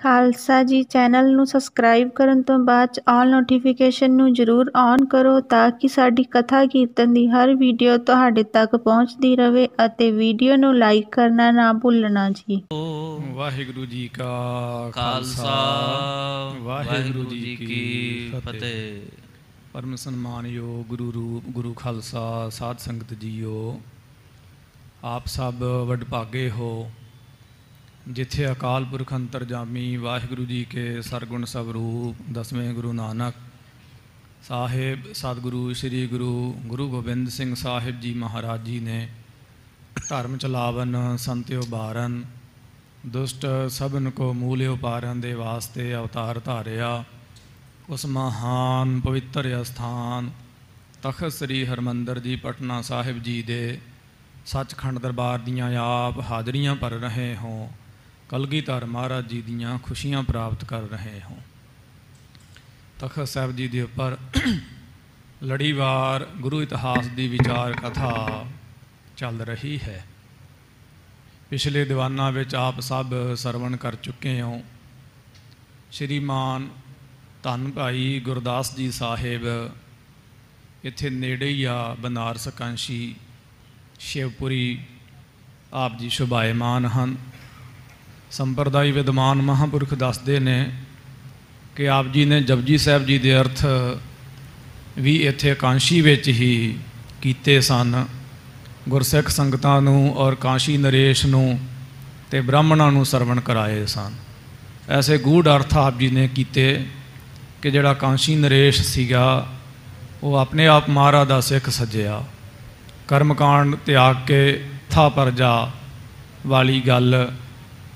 खालसा जी channel ਨੂੰ subscribe ਕਰਨ ਤੋਂ ਬਾਅਦ ਆਲ ਨੋਟੀਫਿਕੇਸ਼ਨ ਨੂੰ ਜ਼ਰੂਰ ਔਨ ਕਰੋ ਤਾਂ ਕਿ ਸਾਡੀ ਕਥਾ ਕੀਰਤਨ ਦੀ ਹਰ ਵੀਡੀਓ ਤੁਹਾਡੇ ਤੱਕ ਪਹੁੰਚਦੀ ਰਹੇ ਅਤੇ ਵੀਡੀਓ ਨੂੰ ਲਾਈਕ ਕਰਨਾ ਨਾ ਭੁੱਲਣਾ ਜੀ। ਵਾਹਿਗੁਰੂ ਜੀ ਕਾ ਖਾਲਸਾ ਵਾਹਿਗੁਰੂ ਜੀ ਕੀ ਫਤਿਹ। ਪਰਮ ਸਨਮਾਨਯੋਗ ਗੁਰੂ ਰੂਪ ਗੁਰੂ ਖਾਲਸਾ ਸਾਧ ਸੰਗਤ ਜੀਓ, ਆਪ ਸਭ ਵਡਭਾਗੇ ਹੋ जिथे अकाल पुरख अंतरजामी वाहिगुरु जी के सरगुण स्वरूप दसवें गुरु नानक साहिब सतगुरु श्री गुरु गोबिंद सिंह साहिब जी महाराज जी ने धर्म चलावन संत्यो बारन दुष्ट सबन को मूल्य उपारन दे वास्ते अवतार धारिया। उस महान पवित्र अस्थान तखत श्री हरमंदर जी पटना साहिब जी दे सचखंड दरबार दियाँ आप हाजरियाँ भर रहे हों, कलगीधर महाराज जी दियाँ खुशियाँ प्राप्त कर रहे हों। तखत साहिब जी के उपर लड़ीवार गुरु इतिहास की विचार कथा चल रही है। पिछले दीवाना विच आप सब सरवण कर चुके हो। श्रीमान धन भाई गुरदास जी साहिब इत्थे नेड़े ही आ बनारस कांशी शिवपुरी आप जी शुभायमान हैं। संप्रदाय विद्वान महापुरख दसते ने कि आप जी ने जपजी साहब जी के अर्थ भी इत्थे कांशी विच ही कीते सन। गुरसिख संगतां नूं और कांशी नरेश नूं ते ब्राह्मणां नूं सरवण कराए सन। ऐसे गूढ़ अर्थ आप जी ने कीते कि जिहड़ा कांशी नरेश सीगा वो अपने आप महाराज दा सिख सज्जिया, कर्मकांड त्याग के था परजा वाली गल।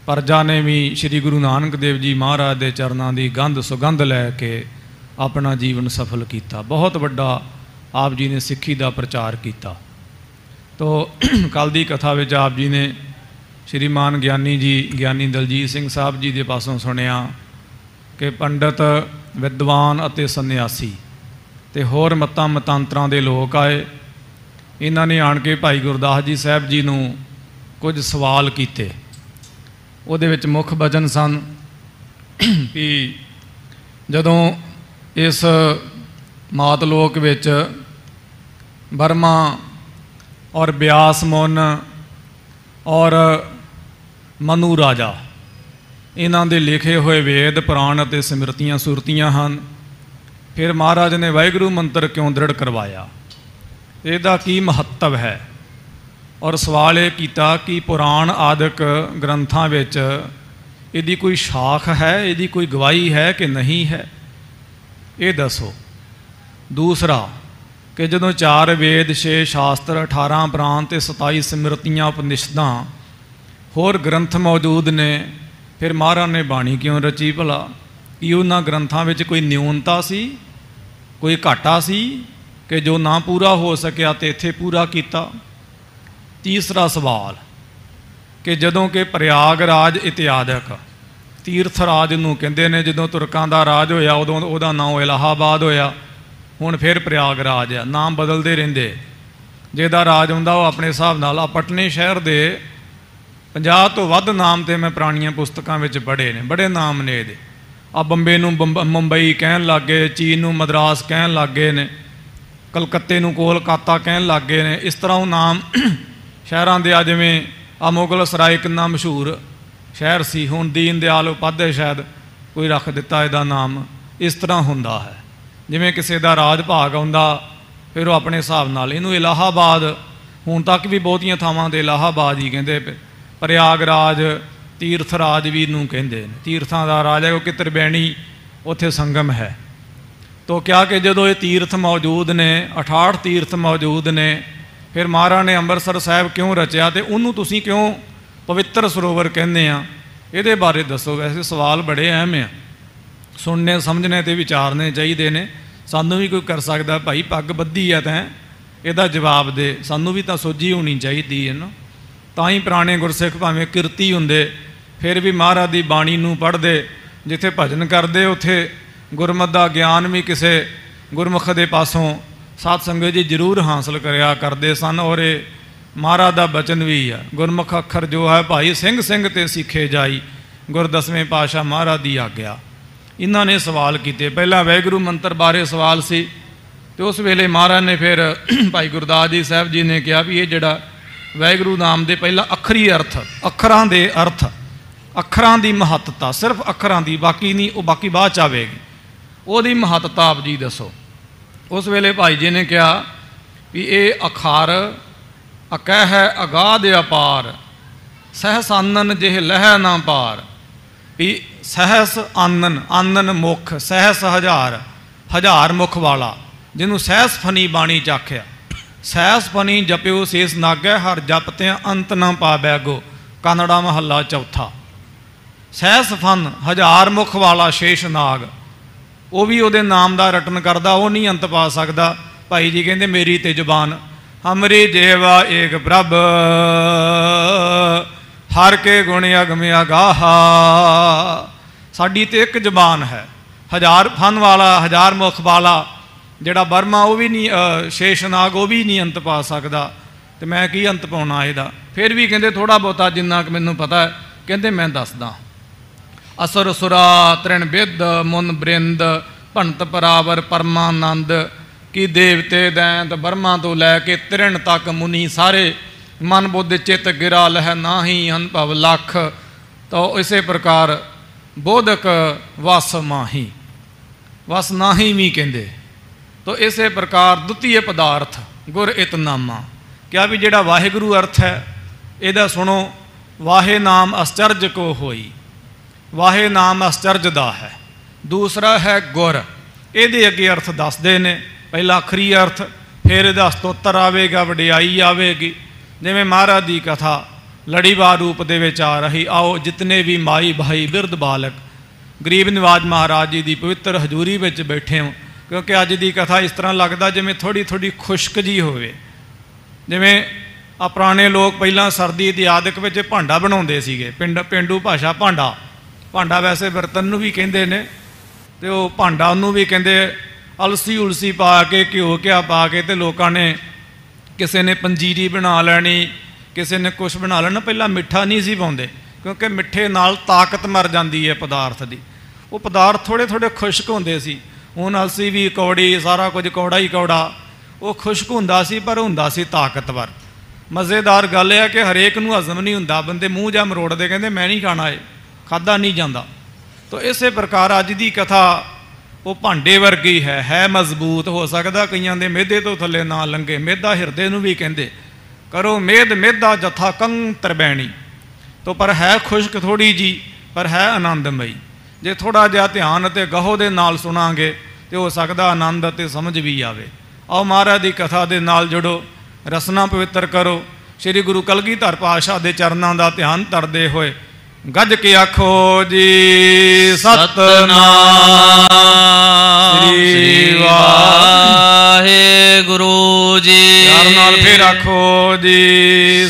परजा ने भी श्री गुरु नानक देव जी महाराज के चरणों की गंध सुगंध लैके अपना जीवन सफल किया। बहुत बड़ा आप जी ने सिक्खी का प्रचार किया। तो कल की कथा में आप जी ने श्रीमान ज्ञानी जी ज्ञानी दलजीत सिंह साहब जी के पासों सुनिया कि पंडित विद्वान अते सन्यासी ते होर मतां मतांतरां दे लोग आए। इन्हां ने आण के भाई गुरदास जी साहब जी नूं कुछ सवाल किए। ਉਹਦੇ ਵਿੱਚ ਮੁੱਖ ਵਚਨ ਸਨ ਕਿ ਜਦੋਂ ਇਸ ਮਾਤ ਲੋਕ ਵਿੱਚ ਬਰਮਾ ਔਰ ਬਿਆਸ ਮੁਨ ਔਰ ਮਨੂ ਰਾਜਾ ਇਹਨਾਂ ਦੇ ਲਿਖੇ ਹੋਏ ਵੇਦ ਪੁਰਾਣ ਅਤੇ ਸਿਮਰਤੀਆਂ ਸੁਰਤੀਆਂ ਹਨ। ਫਿਰ ਮਹਾਰਾਜ ਨੇ ਵਾਹਿਗੁਰੂ ਮੰਤਰ ਕਿਉਂ ਦ੍ਰਿੜ ਕਰਵਾਇਆ, ਇਹਦਾ ਕੀ ਮਹੱਤਵ ਹੈ। और सवाल ये किया कि पुराण आदि ग्रंथों विच इहदी कोई शाख है, इहदी कोई गवाही है कि नहीं है, ये दसो। दूसरा कि जदों 4 वेद 6 शास्त्र 18 प्रांत 27 सिमरतियाँ उपनिषदां होर ग्रंथ मौजूद ने, फिर महाराज ने बाणी क्यों रची भला? कि उन्हां ग्रंथों विच कोई न्यूनता सी, कोई घाटा सी कि जो ना पूरा हो सकिया तो इत्थे पूरा किया। तीसरा सवाल कि जदों कि प्रयागराज इतिहादक तीर्थ राज नूं कहंदे ने, जदों तुरकां दा राज होया उदों उहदा नाम इलाहाबाद होया, हुण फिर प्रयागराज है, नाम बदलते रहिंदे। जिहदा राज हुंदा वो अपने हिसाब नाल पटने शहर दे 50 तो वध नाम तो मैं पुरानियां पुस्तकां विच पढ़े ने, बड़े नाम ने इहदे। आ बंबे नूं मुंबई कहण लग गए, चीन नूं मद्रास कहण लग गए ने, कलकत्ते नूं कोलकाता कहण लग गए ने। इस तरह नाम शहरों के आ जिमें आ मुगल सराय कितना मशहूर शहर सी, हुण दीन दयाल उपाध्याय शायद कोई रख दिता इहदा नाम। इस तरह हुंदा है जिमें किसी का राज भाग आउंदा, फिर वो अपने हिसाब नाल इहनूं इलाहाबाद, हुण तक भी बहुतियां थावां ते इलाहाबाद ही कहंदे। प्रयागराज तीर्थराज भी इहनूं कहंदे ने, तीर्थां दा राज है क्योंकि त्रिवेणी उत्थे संगम है। तो क्या कि जदों ये तीर्थ मौजूद ने, 68 तीर्थ मौजूद ने, फिर महाराज ने अंमृतसर साहिब क्यों रचिया तो उन्होंने तुसीं क्यों पवित्र सरोवर कहने आ, ये बारे दसो। वैसे सवाल बड़े अहम आ, सुनने समझने तो विचारने चाहिए ने। सानू भी कोई कर सकता भाई पग बद्धी है तो यदा जवाब दे, सानू भी तो सोझी होनी चाहिए है ना। तां ही पुराने गुरसिख भावें किरती हुंदे फिर भी महाराज की बाणी नूं पढ़दे, जिथे भजन करते उत्थे गुरमत का ज्ञान भी किसी गुरमुख के पासों साध संगत जी जरूर हासिल करया करते सन। और महाराज का बचन भी है, गुरमुख अखर जो है भाई सिंह सिंह ते सीखे जाई, गुर 10वें पातशाह महाराज की आग्या। इन्होंने सवाल किए, पहला वाहिगुरू मंत्र बारे सवाल सी, तो उस वेले महाराज ने फिर भाई गुरदास जी साहब जी ने कहा भी ये जड़ा वाहिगुरू नाम के पहला अखरी अर्थ, अखरां दे अर्थ, अखरां की महत्ता, सिर्फ अखरां की, बाकी नहीं, वो बाकी बाद च आवेगी, ਉਹਦੀ महत्ता आप जी दसो। उस वेले भाई जी ने कहा भी ये अखार अकह है अगाध अपार, सहस आनन जिह लह ना पार। भी सहस आनन, आनन मुख, सहस हजार, हजार मुख वाला, जिन्हों सहस फनी बाणी च आख्या। सहस फनी जप्यो शेष नागै, हर जपते अंत ना पावै गो, कानड़ा महला चौथा। सहस फन हजार मुख वाला शेष नाग, वो भी ਉਹਦੇ नाम का रटन करता, वो नहीं अंत पा सकता। भाई जी कहते मेरी ते जुबान हमरी जेवा एक प्रभ, हर के गुण अगम अगाहा। साड़ी तो एक जुबान है, हजार फन वाला, हजार मुख वाला जड़ा बर्मा, वो भी नहीं, शेषनाग वो भी नहीं अंत पा सकता। तो मैं की अंत पाना ਇਹਦਾ। फिर भी कहते थोड़ा बहुता जिन्ना कि मैनू पता है, कहते मैं दसदा। असुर सुरा तृण बिद मुन बृंद, भंत परावर परमानंद, कि देवते दैंत ब्रह्मा तो लैके तृण तक मुनि सारे, मन बुद्ध चित गिरा लह नाही अनुभव लख। तो इसे प्रकार बोधक वस माही, वस नाही भी कहते। तो इसे प्रकार द्वितीय पदार्थ गुर इतनामा। क्या भी जेड़ा वाहिगुरू अर्थ है ਇਹਦਾ सुनो, वाहे नाम आश्चर्य को होई, वाहे नाम आश्चर्य दा है। दूसरा है गुर, ये अगे अर्थ दसते ने, पहला अखरी अर्थ, फिर इसका स्तोत्र आवेगा, वडियाई आवेगी। जिमें महाराज की कथा लड़ीवार रूप दे विच आ रही। आओ जितने भी माई भाई बिरध बालक गरीब निवाज महाराज जी की पवित्र हजूरी में बैठे हो, क्योंकि अज की कथा इस तरह लगता जिमें थोड़ी थोड़ी खुश्क जी होवे। जिमें आ पुराने लोग पहला सर्दी की आदत में भांडा बनाते सीगे, पेंडू भाषा भांडा, भांडा वैसे बर्तन भी कहते ने, तो वह भांडा उन्होंने भी कहते। अलसी उलसी पा के घ्यो घ्या पा के तो लोगों ने, किसी ने पंजीरी बना लैनी, किसी ने कुछ बना लेना। पहला मिठा नहीं सी पाउंदे, क्योंकि मिठे नाल ताकत मर जाती है पदार्थ की। वो पदार्थ थोड़े थोड़े खुश्क होंदे सी। हुण अलसी भी कौड़ी, सारा कुछ कौड़ा ही कौड़ा, वो खुश्क हुंदा सी पर हुंदा सी ताकतवर। मज़ेदार गल है कि हरेक नूं हजम नहीं हुंदा, बंदे मूँह जा मरोड़दे, कहंदे मैं नहीं खाना, है खादा नहीं जाता। तो इस प्रकार अज की कथा वो भांडे वर्गी है मजबूत। हो सकता कईयां दे मेदे तो थले ना लंघे, मेदा हिरदे नूं भी कहंदे, करो मेद मेदा जथा कंग तरबैणी। तो पर है खुश्क थोड़ी जी, पर है आनंदमई। जे थोड़ा जिहा ध्यान ते गहो दे नाल सुनांगे तो हो सकता आनंद ते समझ भी आवे। आओ महाराज की कथा दे नाल जुड़ो, रसना पवित्र करो। श्री गुरु कलगीधर पातशाह दे चरनां दा ध्यान तरदे होए गज के आखो जी सतनाम श्री वाहिगुरु जी। प्यार नाल फिर आखो जी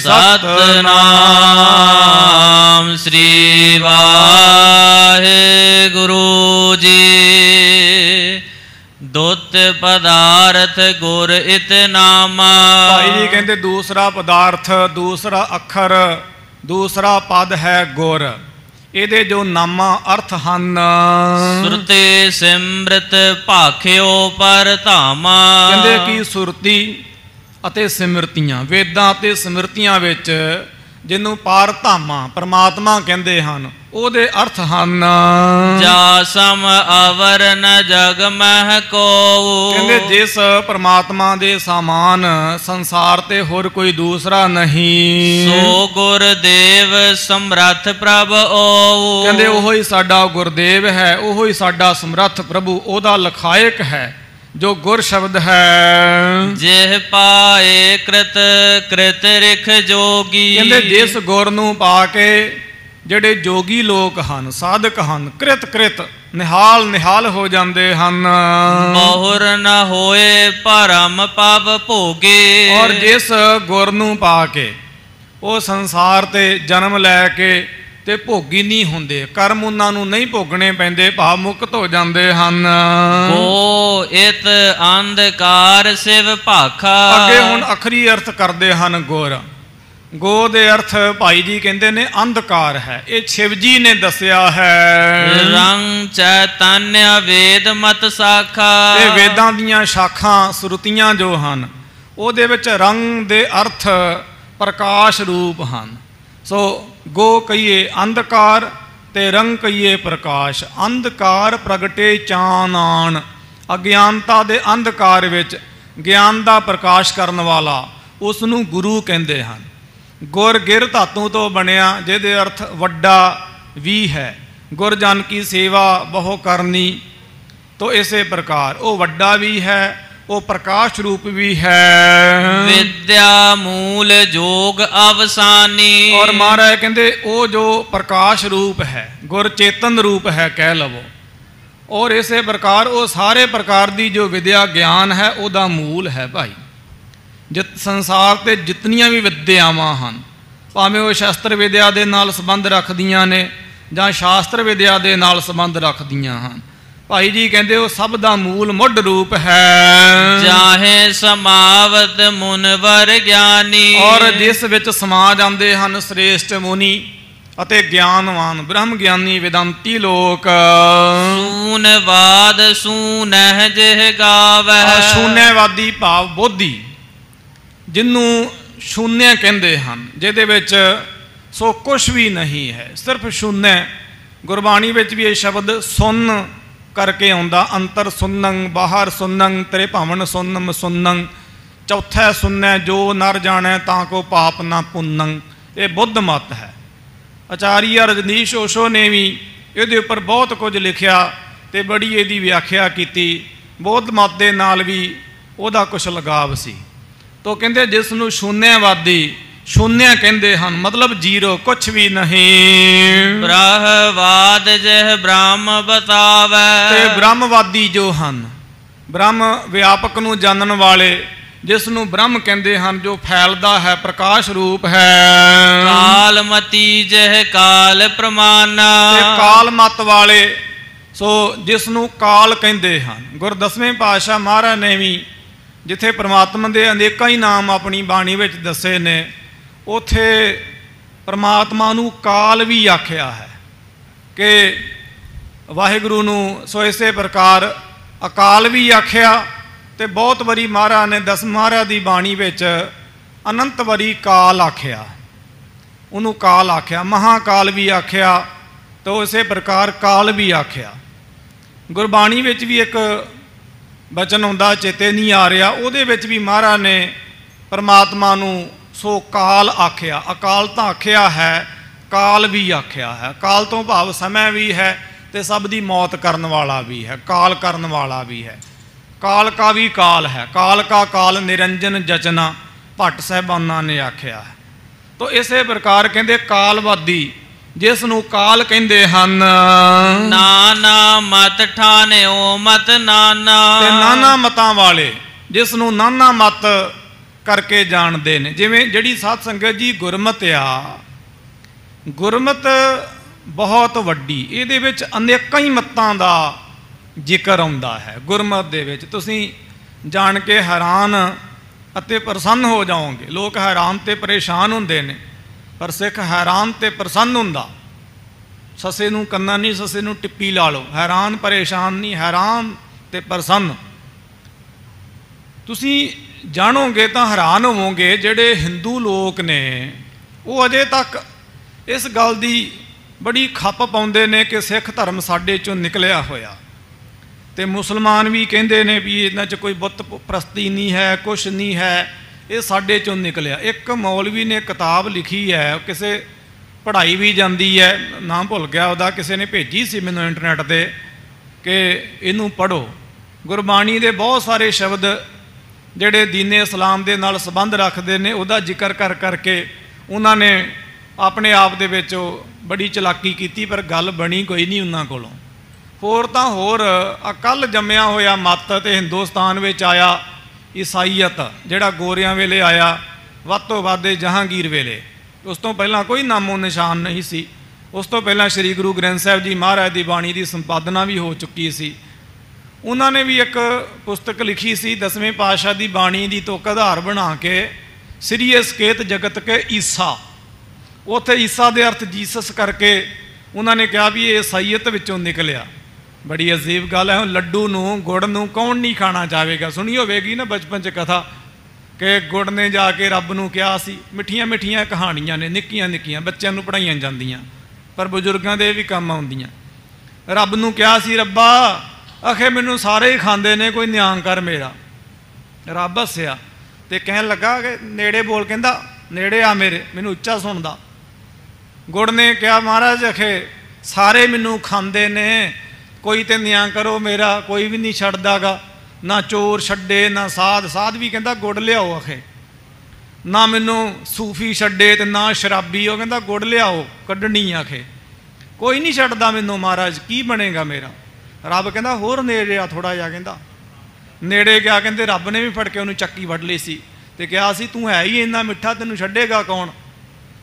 सतनाम श्री वाहिगुरु जी। दुत पदार्थ गुर इतनामा। भाई जी कहते दूसरा पदार्थ, दूसरा अखर, दूसरा पद है गुर। ਇਹਦੇ जो नामा अर्थ ਹਨ ਸੁਰਤੇ ਸਿਮਰਤ ਭਾਖਿਓ ਪਰ ਧਾਮਾ। ਕਹਿੰਦੇ ਕਿ ਸੁਰਤੀ ਅਤੇ ਸਿਮਰਤੀਆਂ, ਵੇਦਾਂ ਅਤੇ ਸਿਮਰਤੀਆਂ ਵਿੱਚ ਜਿਹਨੂੰ ਪਾਰ ਧਾਮਾ ਪਰਮਾਤਮਾ ਕਹਿੰਦੇ ਹਨ, ਉਹਦੇ ਅਰਥ ਹਨ ਜਾ ਸਮ ਅਵਰ ਨ ਜਗ ਮਹਿ ਕੋ। ਕਹਿੰਦੇ ਜਿਸ ਪਰਮਾਤਮਾ ਦੇ ਸਮਾਨ ਸੰਸਾਰ ਤੇ ਹੋਰ ਕੋਈ ਦੂਸਰਾ ਨਹੀਂ, ਸੋ ਗੁਰਦੇਵ ਸਮਰੱਥ ਪ੍ਰਭ ਓ। ਕਹਿੰਦੇ ਉਹੋ ਹੀ ਸਾਡਾ ਗੁਰਦੇਵ ਹੈ, ਉਹੋ ਹੀ ਸਾਡਾ ਸਮਰੱਥ ਪ੍ਰਭੂ, ਉਹਦਾ ਲਖਾਇਕ ਹੈ जो गुर शब्द है। जेह पाए कृत कृत रिख जोगी। कहते जिस गुर नूं पा के ਜਿਹੜੇ जोगी लोग ਹਨ, साधक ਹਨ, कृत कृत निहाल निहाल हो जाते हैं। बहुर न होए परम पव भोगे। और जिस गुर नूं पा के वो संसार ते जन्म लैके ते भोगी नहीं होंदे, कर्म उन्होंने नहीं भोगने पैंदे, भाव मुक्त हो जाते हैं। को इत अंधकार शिव भाखा। अगे हुण अखरी अर्थ करते हैं गुर। गो दे अर्थ भाई जी कहते ने अंधकार है। ये शिव जी ने दसिया है। रंग चैतन्य वेद मत शाखा, ते वेदां दियां शाखां सुरतियां जो हन ਉਹਦੇ ਵਿੱਚ रंग दे अर्थ प्रकाश रूप ਹਨ। सो गो कहिए अंधकार ते रंग कहिए प्रकाश। अंधकार प्रगटे चान आन, अज्ञानता दे अंधकार विच ज्ञान दा प्रकाश करन वाला उस नूं गुरु कहंदे हन। गुर गिर धातु तो बनिया जिहदे अर्थ वड्डा भी है। गुर जन की सेवा बहु करनी, तो इसे प्रकार वो वड्डा भी है, वो प्रकाश रूप भी है। विद्या मूल जोग अवसानी, और महाराज कहते वो जो प्रकाश रूप है गुर चेतन रूप है कह लवो। और इसे प्रकार वो सारे प्रकार की जो विद्या ज्ञान है वह मूल है भाई। जित संसार ते जितनियां भी विद्यावां हन, भावें वो शस्त्र विद्या दे नाल संबंध रखदियां ने जां शास्त्र विद्या दे नाल संबंध रखदियां हन, भाई जी कहते वो सब दा मूल मुढ़ रूप है। जाहे समावत मुनवर ज्ञानी, और जिस विच समा जांदे हन श्रेष्ठ मुनि अते ज्ञानवान ब्रह्म ज्ञानी वेदांती लोक। शून्यवाद शून्य जिह गावै, शून्यवादी भाव बोधी जिन्हों शून्य कहते हैं, जिहदे विच सो कुछ भी नहीं है, सिर्फ शून्य। गुरबाणी विच भी ये शब्द सुन करके आउंदा, अंतर सुनंग बाहर सुनंग तेरे भवन सुनम सुनंग। चौथा सुनय जो नर जाने ताको पाप ना पुनंग। ये बुद्ध मत है। आचार्य रजनीश ओशो ने भी ये उपर बहुत कुछ लिखा तो बड़ी यदी व्याख्या की। बौद्ध मत के नाल भी वह कुछ लगाव सी। तो कहते जिसनों शून्यवादी शून्य कहते हैं, मतलब जीरो कुछ भी नहीं। ब्रह्मवाद जह ब्रह्म बतावै, ते ब्रह्मवादी जो हैं ब्रह्म व्यापक नूं जानन वाले जिसनों ब्रह्म कहते हैं, जो फैलता है प्रकाश रूप है। कालमती जह काल प्रमाना, काल मत वाले सो जिसनों काल कहते हैं। गुरु 10वें पातशाह महाराज ने भी जिथे परमात्मा के अनेकों ही नाम अपनी बाणी में दसे ने, उथे परमात्मा नूं काल भी आख्या है कि वाहिगुरु नूं सो इसे प्रकार अकाल भी आख्या। तो बहुत बारी महाराज ने 10 महाराज की बाणी विच अनंत वारी काल आख्या, उन्होंने काल आख्या, महाकाल भी आख्या, तो इसे प्रकार काल भी आख्या। गुरबाणी विच भी एक बचन आउंदा चेते नहीं आ रहा, उहदे विच भी महाराज ने परमात्मा नूं सो काल आख्या। अकाल तो आख्या है, काल भी आख्या है। काल तो भाव समय भी है, तो सब दी मौत करन वाला भी है, काल करन वाला भी है। काल का भी काल है, काल का काल निरंजन जचना भट्ट साहबाना ने आख्या है। तो इसे प्रकार कहते कालवादी जिसनों काल कहते हैं। नाना मत ठाने ओ मत नाना, नाना मतां वाले जिसनों नाना मत करके जानते हैं। जिवें जिहड़ी साध संगत जी गुरमत आ, गुरमत बहुत वड्डी, इहदे विच अनेकां ही मतां दा जिक्र आउंदा है। गुरमत दे विच तुसीं जान के हैरान अते प्रसन्न हो जाओगे। लोग हैरान ते परेशान हुंदे ने, पर सिख हैरान ते प्रसन्न हुंदा। ससे नूं कन्ना नहीं, ससे नूं टिप्पी ला लो, हैरान परेशान नहीं, हैरान ते प्रसन्न। तुसीं जानोगे तो हैरान होवोगे, जिहड़े हिंदू लोग ने वो अजे तक इस गल दी बड़ी खप पाउंदे ने कि सिख धर्म साडे चों निकलिया होया। ते मुसलमान भी कहते हैं भी इन्हां च कोई बुत प्रस्ती नहीं है, कुछ नहीं है, ये साडे चों निकलिया। एक मौलवी ने किताब लिखी है, किसे पढ़ाई भी जाती है, नाम भुल गया वह, किसी ने भेजी सी मैनूं इंटरनेट पर कि इनू पढ़ो। गुरबाणी के बहुत सारे शब्द जिहड़े दीने इस्लाम के नाल संबंध रखते हैं, उसका जिक्र कर करके उन्होंने अपने आप दे विच बड़ी चलाकी की, पर गल बनी कोई नहीं उन्हां कोलों। होर तां होर कल जम्मिया होया मत ते हिंदुस्तान में आया ईसाईयत, जिहड़ा गोरियां वेले आया, वध तों वध जहांगीर वेले। उस तो पहला कोई नामो निशान नहीं सी। उस तो पहला श्री गुरु ग्रंथ साहिब जी महाराज की बाणी की संपादना भी हो चुकी सी। उन्होंने भी एक पुस्तक लिखी सी 10वें पातशाह की बाणी की तुक आधार बना के श्रीय सकੇਤ जगत के ईसा, उत्थे ईसा के अर्थ जीसस करके उन्होंने कहा भी ये ईसाईयत विचों निकलिया। बड़ी अजीब गल है, लड्डू नूं गुड़ नूं कौन नहीं खाना चाहेगा। सुनी होगी ना बचपन च कथा कि गुड़ ने जाके रब नूं कहा सी, मिठियां मिठियां कहानियां ने निक्कियां निक्कियां बच्चों नूं पढ़ाईयां जांदियां पर बजुर्गों दे भी काम आउंदियां। रब नूं कहा सी, रब्बा आखे मैनूं सारे ही खांदे ने, कोई न्याण कर मेरा। रब हस्सिया ते कहन लगा कि नेड़े बोल, कहंदा नेड़े आ मेरे, मैनूं उच्चा सुनदा। गुड़ ने कहा महाराज आखे सारे मैनूं खांदे ने, कोई तो न्याण करो मेरा, कोई भी नहीं छड्डदा गा, ना चोर छड्डे ना साध, साध भी कहंदा गुड़ लियाओ आखे, ना मैनूं सूफी छड्डे ते ना शराबी, वो कहंदा गुड़ लियाओ कड्ढनी आखे, कोई नहीं छड्डदा मैनूं महाराज, की बनेगा मेरा। रब कहंदा होर नेड़े आ थोड़ा जिहा, कहंदा नेड़े गया, कहंदे रब ने भी फड़ के उन्होंने चक्की वड्ढ ली सी ते कहा सी तू है ही इन्ना मिठा, तैनूं छड्डेगा कौन।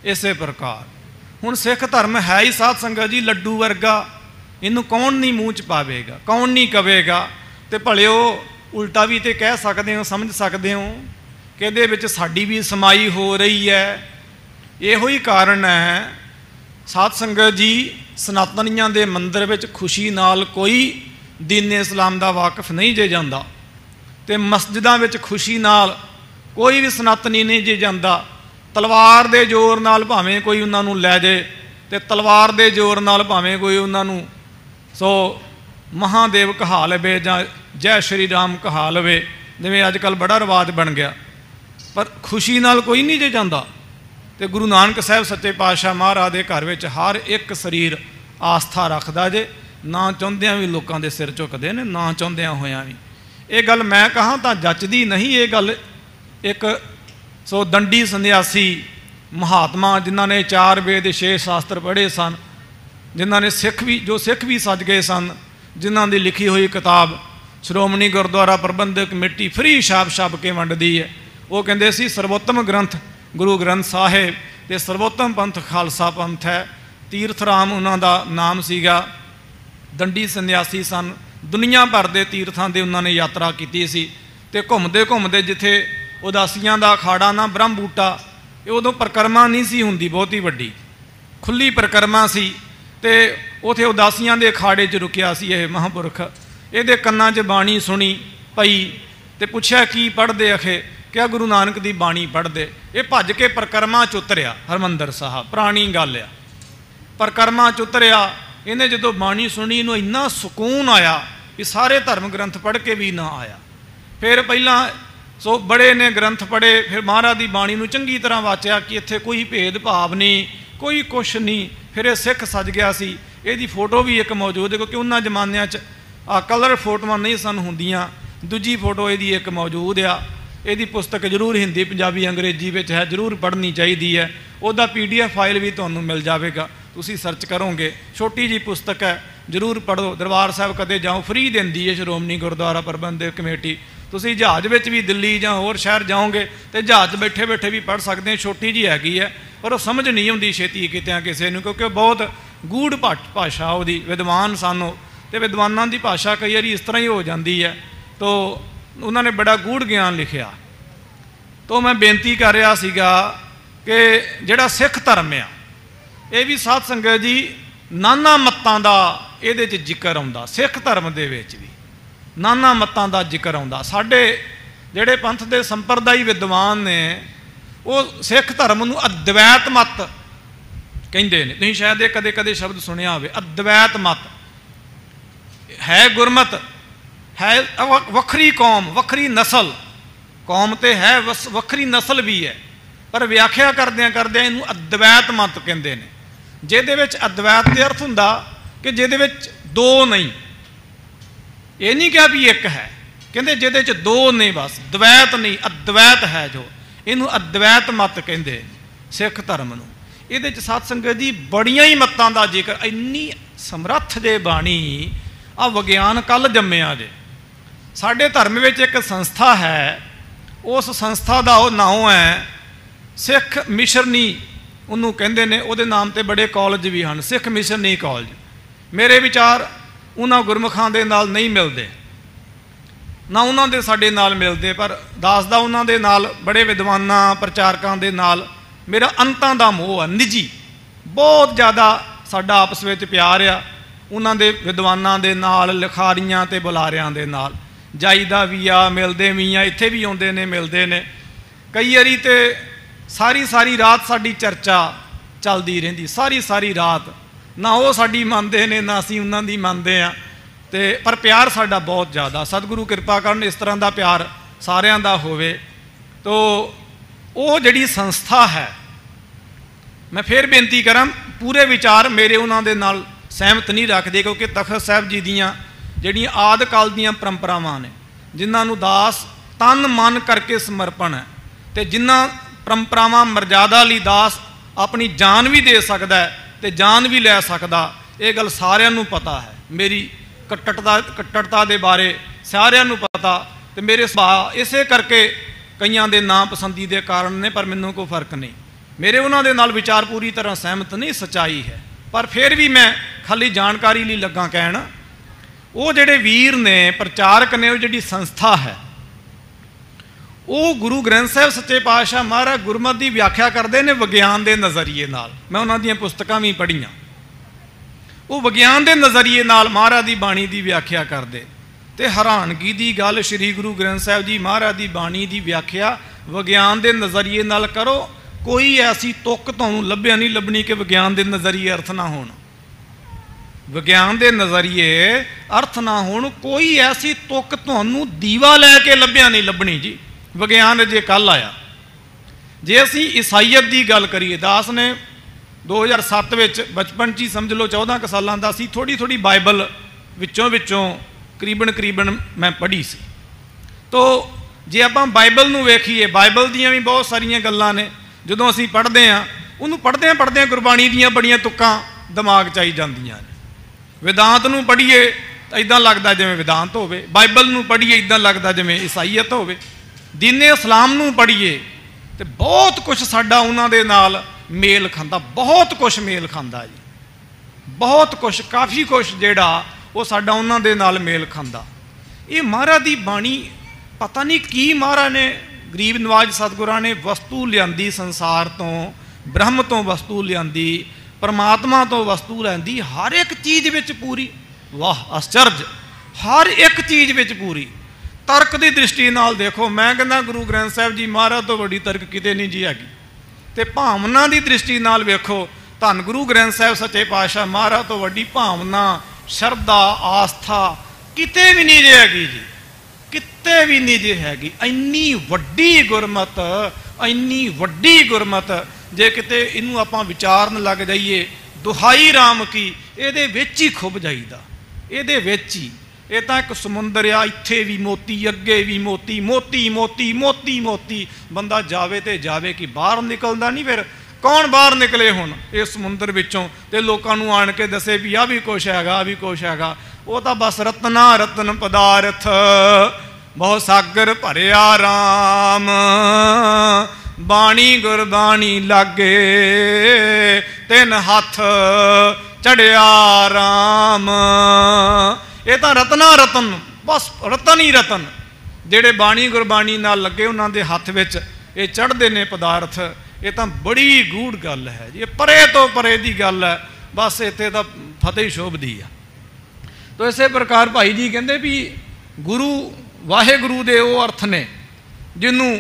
इस प्रकार हुण सिख धर्म है ही साध संगत जी लड्डू वर्गा, इनू कौन नहीं मूँह च पावेगा, कौन नहीं कवेगा। तो भलिओ उल्टा भी तो कह सकते हो, समझ सकते हो कि इहदे विच साडी भी समाई हो रही है। इहो ही कारण है साध संगत जी सनातनियां दे मंदिर विच खुशी नाल कोई दीन इस्लाम दा वाकफ नहीं जे जांदा, ते मस्जिदां विच खुशी नाल कोई भी सनातनी नहीं जे जांदा। तलवार दे जोर नाल भावें कोई उन्हां नूं लै जे, ते तलवार दे जोर नाल भावें कोई उन्हां नूं सो महादेव कहा लवे जां जय श्री राम कहा लवे, जिवें अजकल बड़ा रिवाज बन गया, पर खुशी नाल कोई नहीं जे जांदा। ते गुरु नानक साहब सच्चे पातशाह महाराज के घर में हर एक शरीर आस्था रखता जे, ना चाहुंदियां भी लोगों के सिर झुकते हैं, ना चाहुंदियां होयां भी। ये गल मैं कहाँ तो जचदी नहीं, ये गल एक सो दंडी संन्यासी महात्मा जिन्हों ने 4 वेद 6 शास्त्र पढ़े सन, जिन्हों ने सिख भी सज गए सन, जिन्हों की लिखी हुई किताब श्रोमणी गुरुद्वारा प्रबंधक कमेटी फ्री छाप के वंडदी है। वो कहते सी सर्वोत्तम ग्रंथ गुरु ग्रंथ साहिब ते सर्वोत्तम पंथ खालसा पंथ है। तीर्थ राम उन्हों का नाम सीगा, दंडी संन्यासी सन, दुनिया भर के तीर्थां की उन्होंने यात्रा की सी। ते घूमते घूमते जिथे उदासियां का अखाड़ा ना ब्रह्म बूटा, उदों परिक्रमा नहीं सी हुंदी बहुती वड्डी, खुली परिक्रमा सी, ते उथे उदासियां के अखाड़े च रुकिया सी यह महापुरख। ये कन्नां च बाणी सुनी पई ते पुछया की पढ़दे, आखे क्या गुरु नानक की बाणी पढ़दे। ये भज के परिक्रमा च उतरिया हरमंदर साहब, पुरानी गल आ, परिक्रमा च उतरिया। इन्हें जो बाणी सुनी इन्हों इन्ना सुकून आया कि सारे धर्म ग्रंथ पढ़ के भी ना आया। फिर पहला सो बड़े ने ग्रंथ पढ़े, फिर महाराज की बाणी नूं चंगी तरह वाचिया कि इत्थे कोई भेद भाव नहीं, कोई कुछ नहीं। फिर ये सिख सज गया सी। ਇਹਦੀ फोटो भी एक मौजूद है, क्योंकि उन्होंने जमानिया कलर फोटोआं नहीं सन होंदियां। दूजी फोटो ਇਹਦੀ एक मौजूद आ। ਇਹਦੀ पुस्तक जरूर हिंदी पंजाबी अंग्रेजी में है, जरूर पढ़नी चाहिए है। ਉਹਦਾ PDF फाइल भी तुहानूं मिल जाएगा, तुसीं सर्च करोगे। छोटी जी पुस्तक है, जरूर पढ़ो। दरबार साहब कदे जाओ, फ्री देंदी है श्रोमणी गुरुद्वारा प्रबंधक कमेटी। तुसीं जहाज़ में भी दिल्ली जां होर शहर जाओगे तो जहाज़ बैठे बैठे भी पढ़ सकते हैं। छोटी जी हैगी है, पर वो समझ नहीं आती छेती कित्या किसी नूं, क्योंकि बहुत गूढ़ भाषा ਉਹਦੀ। विद्वान सन तो विद्वानों की भाषा कई बार इस तरह ही हो जाती है। तो उन्होंने बड़ा गूढ़ ज्ञान लिखिया। तो मैं बेनती कर रहा सीगा कि जिहड़ा सिख धर्म आ, ये भी साध संगत जी नाना मतां दा इहदे च जिक्र आउंदा। सिख धर्म दे विच भी नाना मतां दा जिक्र आउंदा। साडे जिहड़े पंथ दे संप्रदायी विद्वान ने वो सिख धर्म नूं अद्वैत मत कहंदे ने। तुसीं शायद कदे कदे शब्द सुनिया होवे, अद्वैत मत है। गुरमत है वखरी कौम, वखरी नस्ल। कौम तो है, वखरी नस्ल भी है, पर व्याख्या करदे करदे इनू अद्वैत मत कहंदे ने। जिहदे विच अद्वैत दे अर्थ हुंदा कि जिहदे विच दो नहीं। ये नहीं कहा भी एक है, कहंदे जिहदे च दो नहीं, बस द्वैत नहीं, अद्वैत है जो। इनू अद्वैत मत कहंदे सिख धर्म नूं। इहदे च साध संगत जी बड़ियां ही मतां दा जिक्र, इन्नी समर्थ जे बाणी। आ विज्ञान कल जम्मिया जे। साडे धर्म में एक संस्था है, उस संस्था का नाम है सिख मिशनरी, उन्होंने कहते हैं। वो नाम से बड़े कॉलेज भी हैं, सिख मिशनरी कॉलेज। मेरे विचार उन्होंने गुरमुखां दे नाल नहीं मिलते। ना उन्होंने साडे नाल मिलते, पर दास दा उन्हों दे नाल बड़े विद्वानां प्रचारकों के नाल मेरा अंतां दा मोह है, निजी बहुत ज़्यादा साडा आपस में प्यार आ। उन्हों दे विद्वानां दे नाल, लिखारियां ते बुलारियां दे नाल जाईदा भी आ, मिलते भी आ, इत्थे भी आउंदे ने, मिलते ने। कई वारी तो सारी सारी रात साडी चर्चा चलती रहिंदी, सारी सारी रात, ना वो साडी मनदे ने ना असीं उन्हां दी मनदे आ। ते पर प्यार साडा बहुत ज़्यादा, सतगुरु कृपा करन इस तरह का प्यार सारियां दा होवे। तो वो जिहड़ी संस्था है, मैं फिर बेनती करां, पूरे विचार मेरे उन्हां दे नाल सहमत नहीं रखते, क्योंकि तखत साहब जी दियां जिहड़ियां आदि काल दियां परंपरावां ने, जिन्हां नूं दास तन मन करके समर्पण है, ते जिन्हां परंपरावां मर्यादा लई दास अपनी जान भी दे सकदा है ते जान भी लै सकदा, ये गल सारियां नूं पता है। मेरी कट्टरता दे बारे सारियां नूं पता, ते मेरे सुभाਅ इसे करके कईयां दे ना पसंदी दे कारण ने, पर मैनूं कोई फर्क नहीं, मेरे उन्हां दे नाल विचार पूरी तरह सहमत नहीं, सच्चाई है। पर फिर भी मैं खाली जानकारी लई लगा कहण, वो जिहड़े वीर ने प्रचारक ने, वो जिहड़ी संस्था है, वो गुरु ग्रंथ साहिब सच्चे पातशाह महाराज गुरमत की व्याख्या करते हैं विज्ञान के नज़रिए नाल। मैं उन्होंने दी पुस्तकां भी पढ़ियां, वो विज्ञान के नज़रिए नाल महाराज की बाणी की व्याख्या करते। तो हैरानगी की गल, श्री गुरु ग्रंथ साहिब जी महाराज की बाणी की व्याख्या विज्ञान के नज़रिए नाल करो, कोई ऐसी तुक तुहानूं लभ्या नहीं लभनी कि विज्ञान के नज़रिए अर्थ ना होण, विज्ञान के नज़रिए अर्थ ना होण, कोई ऐसी तुक तुहानूं दीवा लैके लभ्या नहीं लभनी जी। विज्ञान अजे कल आया। जे असी ईसाईयत की गल करिए, दास ने 2007 बचपन ची समझ लो 14 क सालां दा सी, थोड़ी थोड़ी बाइबल विचों करीबन मैं पढ़ी सी। तो जे आपां बाइबल नूं वेखीए, बाइबल दियां भी बहुत सारियां गल्लां ने, जदों असी पढ़ते हैं उन्होंने पढ़दे गुरबाणी दियां बड़ियां तुक्कां दिमाग च आई जांदियां ने। वेदांत नूं पढ़ीए तो इदां लगदा जिवें वेदांत होवे, बाइबल नूं पढ़ीए इदां लगदा जिवें ईसाईयत होवे, दीने इस्लाम नूं पढ़ीए तो बहुत कुछ साडा उन्हां दे नाल मेल खांदा, बहुत कुछ मेल खांदा जी, बहुत कुछ, काफ़ी कुछ जिहड़ा वो साडा उन्हां दे नाल मेल खांदा। ये महाराज दी बाणी पता नहीं की महाराज ने, गरीब नवाज सतगुरां ने वस्तु लियांदी संसार तो, ब्रह्म तो वस्तु लियांदी, परमात्मा तो वस्तु लैंदी, हर एक चीज़ विच पूरी। वाह आश्चर्य, हर एक चीज़ विच पूरी। तर्क की दृष्टि नाल देखो, मैं कहना गुरु ग्रंथ साहिब जी महाराज तो वड्डी तर्क किते नहीं जी हैगी। ते भावना की दृष्टि नाल वेखो, धन गुरु ग्रंथ साहिब सच्चे पातशाह महाराज तो वड्डी भावना, शरधा, आस्था किते भी नहीं जी हैगी जी, किते भी नहीं जी हैगी। इन्नी वड्डी गुरमत, इन्नी वड्डी गुरमत, जे किते इनू आपां विचारन लग जाइए, दुहाई राम की, इहदे विच ही खुब जाईदा, इहदे विच ही। ये तो एक समुंदर आ, इत्थे भी मोती, अगे भी मोती, मोती मोती मोती मोती, बंदा जावे तो जावे कि बाहर निकलदा नहीं। फिर कौन बाहर निकले हुण इस समुंदर विचों ते लोकां नूं आण के दसे भी आ भी कुछ हैगा, आ भी कुछ हैगा। वो तो बस रत्ना रतन पदार्थ, बहुत सागर भरिया राम, बाणी गुरबाणी लागे, तिन हथ चढ़िया राम। ये तो रतना रतन, बस रतन ही रतन, जेड़े बाणी गुरबाणी नाल लगे उन्होंने हथ विच ये चढ़ते ने पदार्थ। ये तो बड़ी गूढ़ गल है जी, परे तो परे की गल है, बस इत्थे तो फतेह शोभदी है। तो इस प्रकार भाई जी कहते भी गुरु वाहेगुरु दे वो अर्थ ने जिन्हों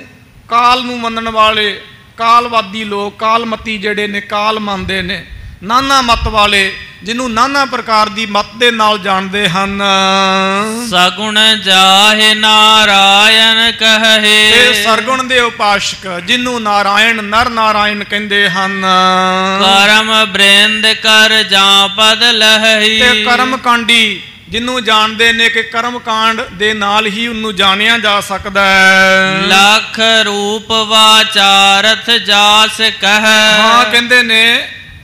काल नूं मनण वाले, कालवादी लोग, कालमती जेड़े ने, काल मनदे ने, नाना मत वाले जिन्हों नाना प्रकार की मत दे नाल जानते हैं। सगुण जाहे नारायण कहे, सरगुण दे उपासक जिन्हों नारायण नर नारायण कहते हैं। कर्म बृंद कर जा पद लही, कर्म कांडी जिन्हों जानते ने कि कर्म कांड दे नाल ही उन्होंने जानिया जा सकता है। लख रूप वाचारथ जास कह, हाँ कहते ने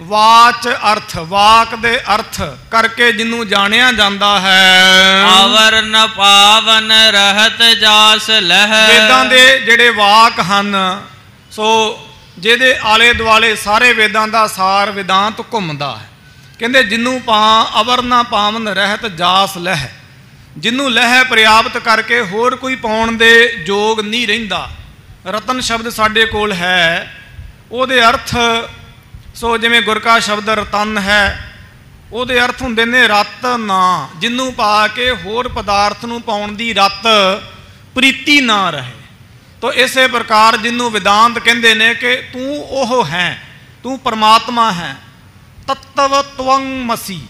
वाच अर्थ, वाक दे अर्थ करके जिन्हों जानिया जाता है। आवर न पावन रहत जास लह, वेदां दे जेड़े वाक हन, सो जेदे आले दुआले सारे वेदां दा सार वेदांत घुमदा है। कहते जिन्हों पा अवर न पावन रहत जास लह, ਜਿਹਨੂੰ ਲਹਿ ਪ੍ਰਿਆਪਤ ਕਰਕੇ ਹੋਰ ਕੋਈ ਪਾਉਣ ਦੇ ਯੋਗ ਨਹੀਂ ਰਹਿੰਦਾ। ਰਤਨ ਸ਼ਬਦ ਸਾਡੇ ਕੋਲ ਹੈ, ਉਹਦੇ ਅਰਥ ਸੋ ਜਿਵੇਂ ਗੁਰ ਕਾ ਸ਼ਬਦ ਰਤਨ ਹੈ, ਉਹਦੇ ਅਰਥ ਹੁੰਦੇ ਨੇ ਰਤ ਨਾ, ਜਿਹਨੂੰ ਪਾ ਕੇ ਹੋਰ ਪਦਾਰਥ ਨੂੰ ਪਾਉਣ ਦੀ ਰਤ ਪ੍ਰੀਤੀ ਨਾ ਰਹੇ। ਤੋ ਇਸੇ ਪ੍ਰਕਾਰ ਜਿਹਨੂੰ ਵਿਦਾਂਤ ਕਹਿੰਦੇ ਨੇ ਕਿ ਤੂੰ ਉਹ ਹੈ, ਤੂੰ ਪਰਮਾਤਮਾ ਹੈ। ਤਤਵ ਤਵੰ ਮਸੀ,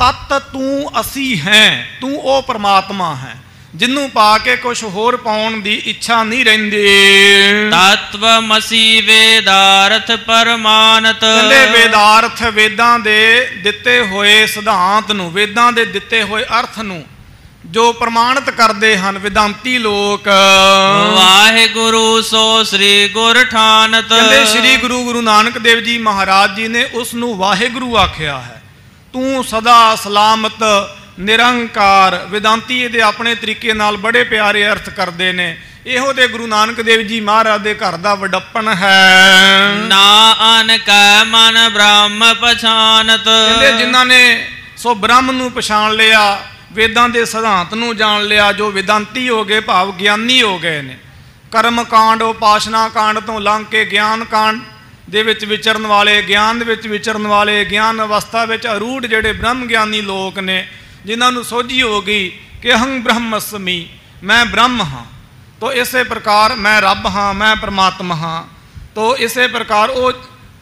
ਤਤ ਤੂੰ ਅਸੀਂ ਹੈ, ਤੂੰ ਉਹ ਪਰਮਾਤਮਾ ਹੈ, ਜਿਹਨੂੰ ਪਾ ਕੇ ਕੁਛ ਹੋਰ ਪਾਉਣ ਦੀ ਇੱਛਾ ਨਹੀਂ ਰਹਿੰਦੀ। ਤਤਵ ਮਸੀ ਵੇਦਾਰਥ ਪਰਮਾਨਤ, ਕਹਿੰਦੇ ਵੇਦਾਰਥ ਵੇਦਾਂ ਦੇ ਦਿੱਤੇ ਹੋਏ ਸਿਧਾਂਤ ਨੂੰ, ਵੇਦਾਂ ਦੇ ਦਿੱਤੇ ਹੋਏ ਅਰਥ ਨੂੰ ਜੋ ਪ੍ਰਮਾਣਿਤ ਕਰਦੇ ਹਨ ਵਿਦਾਂਤੀ ਲੋਕ। ਵਾਹਿਗੁਰੂ ਸੋ ਸ੍ਰੀ ਗੁਰ ਠਾਨਤ, ਕਹਿੰਦੇ ਸ੍ਰੀ ਗੁਰੂ ਨਾਨਕ ਦੇਵ ਜੀ ਮਹਾਰਾਜ ਜੀ ਨੇ ਉਸ ਨੂੰ ਵਾਹਿਗੁਰੂ ਆਖਿਆ ਹੈ। ਤੂੰ ਸਦਾ ਸਲਾਮਤ ਨਿਰੰਕਾਰ। ਵਿਦਾਂਤੀ ਇਹਦੇ ਆਪਣੇ ਤਰੀਕੇ ਨਾਲ ਬੜੇ ਪਿਆਰੇ ਅਰਥ ਕਰਦੇ ਨੇ। ਇਹੋ ਤੇ ਗੁਰੂ ਨਾਨਕ ਦੇਵ ਜੀ ਮਹਾਰਾਜ ਦੇ ਘਰ ਦਾ ਵਡੱਪਣ ਹੈ। ਨਾ ਅਨ ਕੈ ਮਨ ਬ੍ਰਹਮ ਪਛਾਨਤ, ਕਹਿੰਦੇ ਜਿਨ੍ਹਾਂ ਨੇ ਸੋ ਬ੍ਰਹਮ ਨੂੰ ਪਛਾਣ ਲਿਆ, ਵੇਦਾਂ ਦੇ ਸਿਧਾਂਤ ਨੂੰ ਜਾਣ ਲਿਆ, ਜੋ ਵਿਦਾਂਤੀ ਹੋ ਗਏ ਭਾਵ ਗਿਆਨੀ ਹੋ ਗਏ ਨੇ। ਕਰਮ ਕਾਂਡ ਉਪਾਸਨਾ ਕਾਂਡ ਤੋਂ ਲੰਘ ਕੇ ਗਿਆਨ ਕਾਂਡ ਦੇ ਵਿੱਚ ਵਿਚਰਨ ਵਾਲੇ, ਗਿਆਨ ਦੇ ਵਿੱਚ ਵਿਚਰਨ ਵਾਲੇ, ਗਿਆਨ ਅਵਸਥਾ ਵਿੱਚ ਅਰੂੜ ਜਿਹੜੇ ਬ੍ਰਹਮ ਗਿਆਨੀ ਲੋਕ ਨੇ, ਜਿਨ੍ਹਾਂ ਨੂੰ ਸੋਝੀ ਹੋ ਗਈ ਕਿ ਅਹੰ ਬ੍ਰਹਮਸਮੀ, ਮੈਂ ਬ੍ਰਹਮ ਹਾਂ। ਤੋ ਇਸੇ ਪ੍ਰਕਾਰ ਮੈਂ ਰੱਬ ਹਾਂ, ਮੈਂ ਪਰਮਾਤਮਾ ਹਾਂ। ਤੋ ਇਸੇ ਪ੍ਰਕਾਰ ਉਹ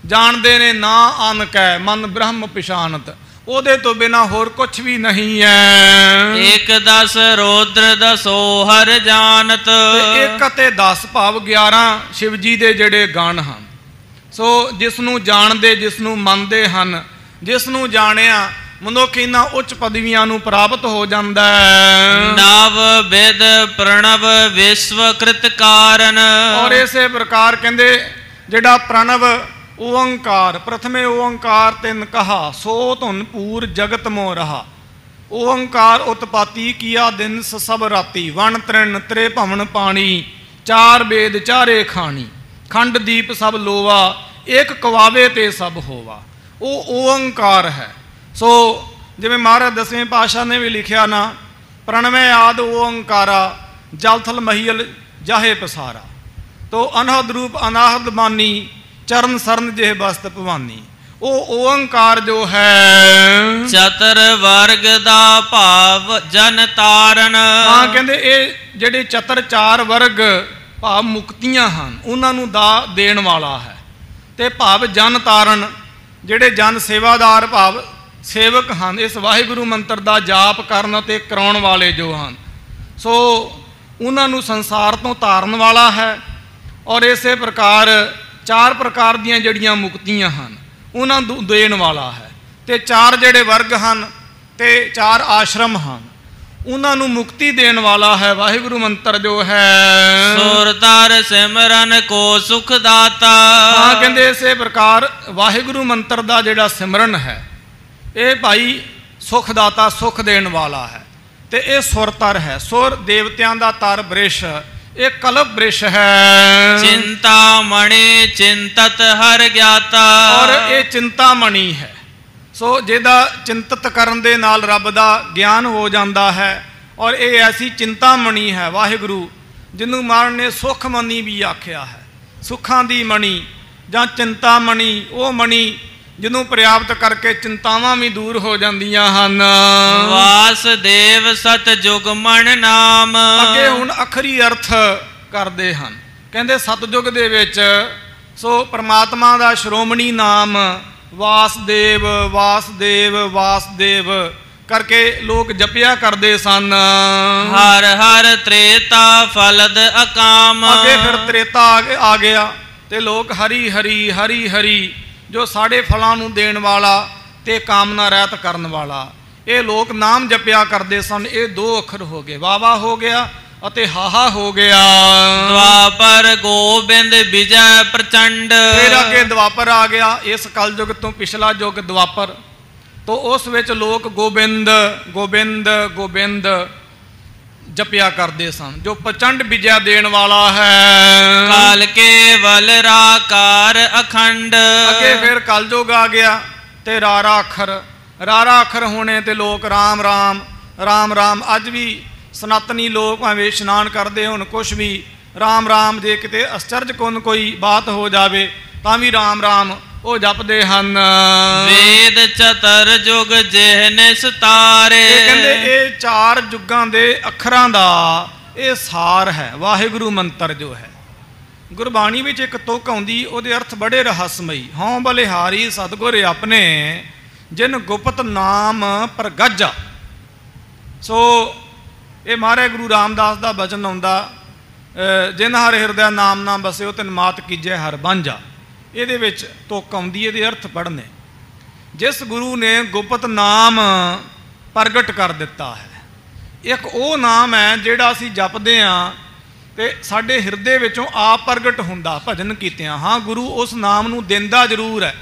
ਜਾਣਦੇ ਨੇ ਨਾ ਅਨ ਕੈ ਮਨ ਬ੍ਰਹਮ ਪਛਾਨਤ, ਉਹਦੇ ਤੋਂ ਬਿਨਾ ਹੋਰ ਕੁਛ ਵੀ ਨਹੀਂ ਹੈ। ਇੱਕ 10 ਰੋਦਰ ਦਸੋ ਹਰ ਜਾਣਤ, ਇੱਕ ਅਤੇ 10 ਭਾਵ 11 ਸ਼ਿਵ ਜੀ ਦੇ ਜਿਹੜੇ ਗਣ ਹਨ। ਸੋ ਜਿਸ ਨੂੰ ਜਾਣਦੇ, ਜਿਸ ਨੂੰ ਮੰਨਦੇ ਹਨ, ਜਿਸ ਨੂੰ ਜਾਣਿਆ ਮਨੁੱਖ ਇਹਨਾਂ ਉੱਚ ਪਦਵੀਆਂ ਨੂੰ ਪ੍ਰਾਪਤ ਹੋ ਜਾਂਦਾ ਹੈ। ਨਵ ਵਿਦ ਪ੍ਰਣਵ ਵਿਸ਼ਵਕ੍ਰਿਤ ਕਾਰਨ, ਔਰ ਇਸੇ ਪ੍ਰਕਾਰ ਕਹਿੰਦੇ ਜਿਹੜਾ ਪ੍ਰਣਵ ਓੰਕਾਰ, ਪ੍ਰਥਮੇ ਓੰਕਾਰ ਤਿਨ ਕਹਾ, ਸੋ ਧੁਨ ਪੂਰ ਜਗਤ ਮੋ ਰਹਾ। ਓੰਕਾਰ ਉਤਪਾਤੀ ਕੀਆ ਦਿਨ ਸਭ ਰਾਤੀ, ਵਣ ਤ੍ਰਿਣ ਤ੍ਰੇ ਭਵਨ ਪਾਣੀ, ਚਾਰ ਵੇਦ ਚਾਰੇ ਖਾਣੀ, ਖੰਡ ਦੀਪ ਸਭ ਲੋਵਾ, ਇੱਕ ਕਵਾਵੇ ਤੇ ਸਭ ਹੋਵਾ। ਉਹ ਓੰਕਾਰ ਹੈ। ਸੋ ਜਿਵੇਂ ਮਹਾਰਾਜ 10ਵੇਂ ਪਾਤਸ਼ਾਹ ਨੇ ਵੀ ਲਿਖਿਆ ਨਾ, ਪ੍ਰਣਵੇਂ ਆਦ ਓੰਕਾਰਾ, ਜਲ ਥਲ ਮਹੀਲ ਜਾਹੇ ਪਸਾਰਾ। ਤੋ ਅਨਹਦ ਰੂਪ ਅਨਾਹਦ ਮਾਨੀ, ਚਰਨ ਸਰਨ ਜਿਹੇ ਬਸਤ ਭਵਾਨੀ। ਉਹ ਓੰਕਾਰ ਜੋ ਹੈ ਚਤਰ ਵਰਗ ਦਾ ਭਾਵ ਜਨ ਤਾਰਨ। ਹਾਂ, ਕਹਿੰਦੇ ਇਹ ਜਿਹੜੇ ਚਤਰ ਚਾਰ ਵਰਗ ਭਾਵ ਮੁਕਤੀਆਂ ਹਨ, ਉਹਨਾਂ ਨੂੰ ਦਾ ਦੇਣ ਵਾਲਾ ਹੈ। ਤੇ ਭਾਵ ਜਨ ਤਾਰਨ, ਜਿਹੜੇ ਜਨ ਸੇਵਾਦਾਰ ਭਾਵ ਸੇਵਕ ਹਨ, ਇਸ ਵਾਹਿਗੁਰੂ ਮੰਤਰ ਦਾ ਜਾਪ ਕਰਨ ਅਤੇ ਕਰਾਉਣ ਵਾਲੇ ਜੋ ਹਨ, ਸੋ ਉਹਨਾਂ ਨੂੰ ਸੰਸਾਰ ਤੋਂ ਤਾਰਨ ਵਾਲਾ ਹੈ। ਔਰ ਇਸੇ ਪ੍ਰਕਾਰ ਚਾਰ ਪ੍ਰਕਾਰ ਦੀਆਂ ਜਿਹੜੀਆਂ ਮੁਕਤੀਆਂ ਹਨ ਉਹਨਾਂ ਨੂੰ ਦੇਣ ਵਾਲਾ ਹੈ। ਤੇ ਚਾਰ ਜਿਹੜੇ ਵਰਗ ਹਨ ਤੇ ਚਾਰ ਆਸ਼ਰਮ ਹਨ, ਉਹਨਾਂ ਨੂੰ ਮੁਕਤੀ ਦੇਣ ਵਾਲਾ ਹੈ ਵਾਹਿਗੁਰੂ ਮੰਤਰ ਜੋ ਹੈ। ਸੁਰ ਧਰ ਸਿਮਰਨ ਕੋ ਸੁਖ ਦਾਤਾ। ਹਾਂ, ਕਹਿੰਦੇ ਇਸੇ ਪ੍ਰਕਾਰ ਵਾਹਿਗੁਰੂ ਮੰਤਰ ਦਾ ਜਿਹੜਾ ਸਿਮਰਨ ਹੈ ਇਹ ਭਾਈ ਸੁਖ ਦਾਤਾ, ਸੁਖ ਦੇਣ ਵਾਲਾ ਹੈ। ਤੇ ਇਹ ਸੁਰ ਤਰ ਹੈ। ਸੁਰ ਦੇਵਤਿਆਂ ਦਾ ਤਰ ਬ੍ਰਿਸ਼, ਇਹ ਕਲਪ ਬ੍ਰਿਸ਼ ਹੈ। ਚਿੰਤਾ ਮਣੀ ਚਿੰਤਤ ਹਰ ਗਿਆਤਾ। ਔਰ ਇਹ ਚਿੰਤਾਮਣੀ ਹੈ। ਸੋ ਜਿਹਦਾ ਚਿੰਤਤ ਕਰਨ ਦੇ ਨਾਲ ਰੱਬ ਦਾ ਗਿਆਨ ਹੋ ਜਾਂਦਾ ਹੈ। ਔਰ ਇਹ ਐਸੀ ਚਿੰਤਾਮਣੀ ਹੈ ਵਾਹਿਗੁਰੂ, ਜਿਹਨੂੰ ਮਹਾਰਾਜ ਨੇ ਸੁਖ ਮਣੀ ਵੀ ਆਖਿਆ ਹੈ। ਸੁੱਖਾਂ ਦੀ ਮਣੀ ਜਾਂ ਚਿੰਤਾਮਣੀ, ਉਹ ਮਣੀ ਜਿਹਨੂੰ ਪ੍ਰਾਪਤ ਕਰਕੇ ਚਿੰਤਾਵਾਂ ਵੀ ਦੂਰ ਹੋ ਜਾਂਦੀਆਂ ਹਨ। ਵਾਸਦੇਵ ਸਤ ਜੁਗਮਣ ਨਾਮ। ਅੱਗੇ ਹੁਣ ਅਖਰੀ ਅਰਥ ਕਰਦੇ ਹਨ। ਕਹਿੰਦੇ ਸਤਜੁਗ ਦੇ ਵਿੱਚ ਸੋ ਪਰਮਾਤਮਾ ਦਾ ਸ਼੍ਰੋਮਣੀ ਨਾਮ ਵਾਸਦੇਵ ਵਾਸਦੇਵ ਵਾਸਦੇਵ ਕਰਕੇ ਲੋਕ ਜਪਿਆ ਕਰਦੇ ਸਨ। ਹਰ ਹਰ ਤ੍ਰੇਤਾ ਫਲਦ ਅਕਾਮ। ਅੱਗੇ ਫਿਰ ਤ੍ਰੇਤਾ ਆ ਗਿਆ ਤੇ ਲੋਕ ਹਰੀ ਹਰੀ ਹਰੀ ਹਰੀ, ਜੋ ਸਾਡੇ ਫਲਾਂ ਨੂੰ ਦੇਣ ਵਾਲਾ ਤੇ ਕਾਮਨਾ ਰਹਿਤ ਕਰਨ ਵਾਲਾ, ਇਹ ਲੋਕ ਨਾਮ ਜਪਿਆ ਕਰਦੇ ਸਨ। ਇਹ ਦੋ ਅੱਖਰ ਹੋ ਗਏ, ਵਾਵਾ ਹੋ ਗਿਆ ਅਤੇ ਹਾਹਾ ਹੋ ਗਿਆ। ਦਵਾਪਰ ਗੋਬਿੰਦ ਵਿਜੈ ਪ੍ਰਚੰਡ। ਫਿਰ ਅੱਗੇ ਦਵਾਪਰ ਆ ਗਿਆ। ਇਸ ਕਲਯੁਗ ਤੋਂ ਪਿਛਲਾ ਯੁੱਗ ਦਵਾਪਰ, ਤੋਂ ਉਸ ਵਿੱਚ ਲੋਕ ਗੋਬਿੰਦ ਗੋਬਿੰਦ ਗੋਬਿੰਦ ਜਪਿਆ ਕਰਦੇ ਸਨ, ਜੋ ਪ੍ਰਚੰਡ ਵਿਜੈ ਦੇਣ ਵਾਲਾ ਹੈ। ਕਾਲ ਕੇਵਲ ਰਾਕਾਰ ਅਖੰਡ। ਅੱਗੇ ਫਿਰ ਕਲਯੁਗ ਆ ਗਿਆ ਤੇ ਰਾਰਾ ਅੱਖਰ, ਰਾਰਾ ਅੱਖਰ ਹੋਣੇ ਤੇ ਲੋਕ ਰਾਮ ਰਾਮ राम राम। अज भी सनातनी लोग भावें इशनान करते होण कुछ भी राम राम, जे किते आश्चर्य कुन कोई बात हो जाए तां भी राम राम वो जपदे हन। वेद चतर जुग जेहने सतारे। कहंदे ये 4 जुगां दे अखरां दा ये सार है वाहिगुरु मंत्र जो है। गुरबाणी विच एक तुक आउंदी, उहदे अर्थ बड़े रहस्यमई। हों बलिहारी सतगुर अपने जिन गुप्त नाम प्रगजा। सो ये महाराज गुरु रामदास का बचन आउंदा, जिन हर हिरदे नाम ना बसे तिन मात कीजे हर बांझा। ये विच तुक आउंदी, ये अर्थ पढ़ने। जिस गुरु ने गुप्त नाम प्रगट कर दिता है, एक वो नाम है जिहड़ा असीं जपदे हां ते साडे हिरदे विचों आप प्रगट हुंदा भजन कीतिआं। हाँ, गुरु उस नाम नूं दिंदा जरूर है।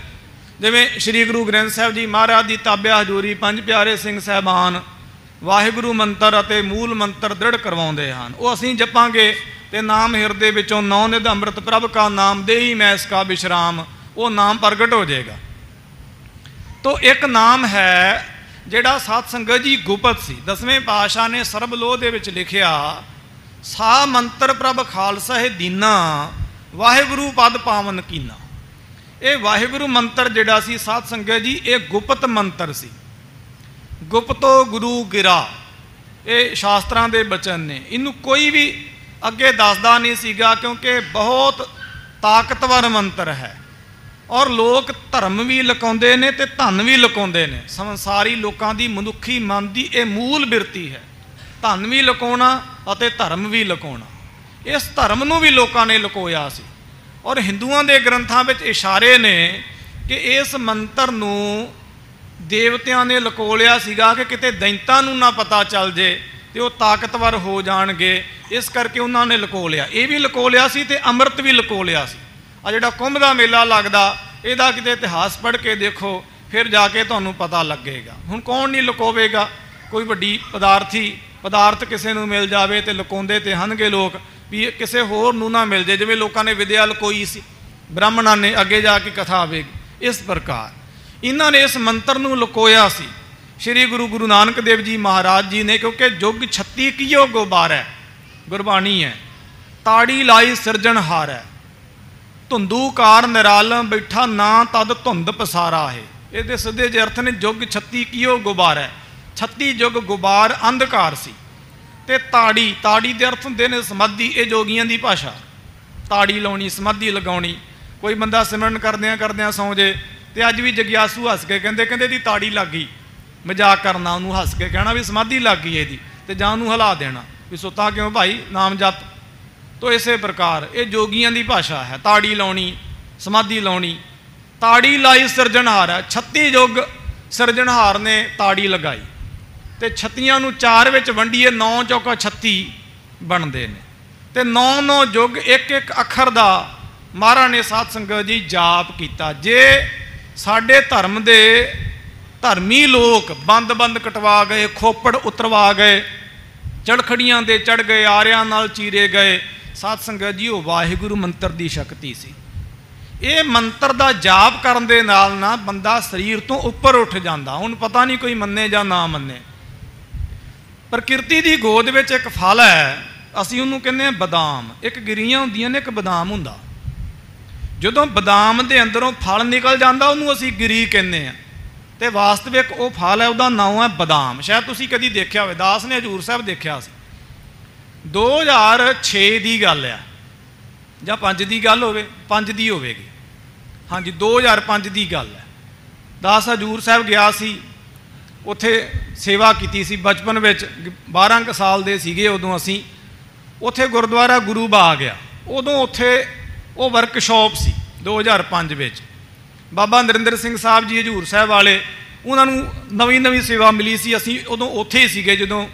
जिवें श्री गुरु ग्रंथ साहिब जी महाराज की ताबिया हजूरी 5 प्यारे सिंह साहिबान वाहिगुरु मंत्र अते मूल मंत्र दृढ़ करवाउंदे हन। वो असीं जपांगे ते नाम हिरदे विचों नौ निध अमृत प्रभ का नाम दे ही मैं इसका विश्राम, वो नाम प्रगट हो जाएगा। तो एक नाम है जिहड़ा साध संगत जी गुप्त सी। 10वें पातशाह ने सरबलोह दे विच लिखिया, सा मंत्र प्रभ खालसा है दीना वाहिगुरु पद पावन कीना। ये वाहिगुरु मंत्र जिहड़ा सी साध संगत जी ये गुप्त मंत्र सी। गुप्तो गुरु गिरा, ये शास्त्रां दे बचन ने। इनू कोई भी अगे दसदा नहीं सीगा, क्योंकि बहुत ताकतवर मंत्र है। और लोग धर्म भी लुकाउंदे ने ते धन भी लुकाउंदे ने। संसारी लोकां दी मनुखी मन दी ये मूल बिरती है, धन भी लुकाउणा अते धर्म भी लुकाउणा। इस धर्म नूं भी लोकां ने लुकोया सी। और हिंदुआं दे ग्रंथां विच इशारे ने कि इस मंत्र नूं देवतियां ने लुको लिया सीगा कि किते दैंतां नूं ना पता चल जे ते वो ताकतवर हो जाणगे, इस करके उन्हां ने लुको लिया। ये भी लुको लिया सी ते अमृत भी लुको लिया सी। आ जिहड़ा कुंभ दा मेला लगदा, इहदा किते इतिहास पढ़ के देखो, फिर जाके तुहानूं पता लगेगा। हुण कौन नहीं लुकोवेगा? कोई वड्डी पदार्थ किसी नूं मिल जाए तो लुकाउंदे ते हनगे लोग भी किसी होर नूं ना मिल जाए। जिवें लोकां ने विद्या लुकोई सी, ब्राह्मणां ने अगे जाके कथा आवेगी। इस प्रकार इन्हां ने इस मंत्र नूं लुकोया सी। श्री गुरु नानक देव जी महाराज जी ने, क्योंकि जुग 36 कियो गोबार है, गुरबाणी है। ताड़ी लाई सिरजनहार है, धुंदूकार निरालम बैठा ना तद धुंद पसारा है। ये सीधे जे अर्थ ने जुग 36 कियो गुबार है। 36 जुग गुबार अंधकार सी। ते ताड़ी दे अर्थ हुंदे ने समाधि। ये जोगियां दी भाषा, ताड़ी लाउणी, समाधि लगाउणी। कोई बंदा सिमरन करदियां करदियां सौ जे ते अज भी जगियासू हस के कहंदे दी ताड़ी लग गई। मजाक करना, उन्होंने हस के कहना भी समाधि लग गई है तो जां उन्होंने हिला देना भी सुता क्यों भाई, नाम जप। तो इस प्रकार ये जोगियां दी भाषा है, ताड़ी लाउणी, समाधि लाउणी। ताड़ी लाई सिरजनहार है। 36 युग सिरजनहार ने ताड़ी लगाई तो 36 नूं 4 विच वंडीए 9 चौका 36 बनते हैं। तो 9 युग एक एक अखर का महाराज ने साध संगत जी जाप किया। जे साडे धर्म दे धर्मी लोग बंद बंद कटवा गए, खोपड़ उतरवा गए, चड़खड़ियां दे चढ़ गए, आरियां नाल चीरे गए, साध संगत जी वो वाहिगुरु मंत्र की शक्ति सी। ये मंत्र का जाप करन दे नाल ना बंदा शरीर तो उपर उठ जाता। हुण पता नहीं कोई मन्ने जां ना मन्ने, प्रकृति की गोद में एक फल है, असीं उहनूं कहने बदाम। एक गिरियां हुंदियां ने, एक बदाम हुंदा। जदों बदाम दे अंदरों फल निकल जाता उहनूं असीं गिरी कहने आ। तो वास्तविक वो फल है, उसका नाम है बदाम। शायद तुसीं कदी देखिया होवे, दास ने हजूर साहब देखिया सी। 2006 की गल है जां 5 की गल होवे, 5 की होवेगी, हाँ जी 2005 की गल है। दास हजूर साहब गया सी, उत्थे सेवा की सी बचपन में। 12 साल दे सीगे उदों असीं उत्थे गुरुद्वारा गुरु बाग गया। उदों उत्थे वो वर्कशॉप सी 2005 में। बाबा नरिंदर सिंह साहब जी हजूर साहब वाले, उन्होंने नवी नवी सेवा मिली सी। असीं उदों उत्थे ही सीगे जदों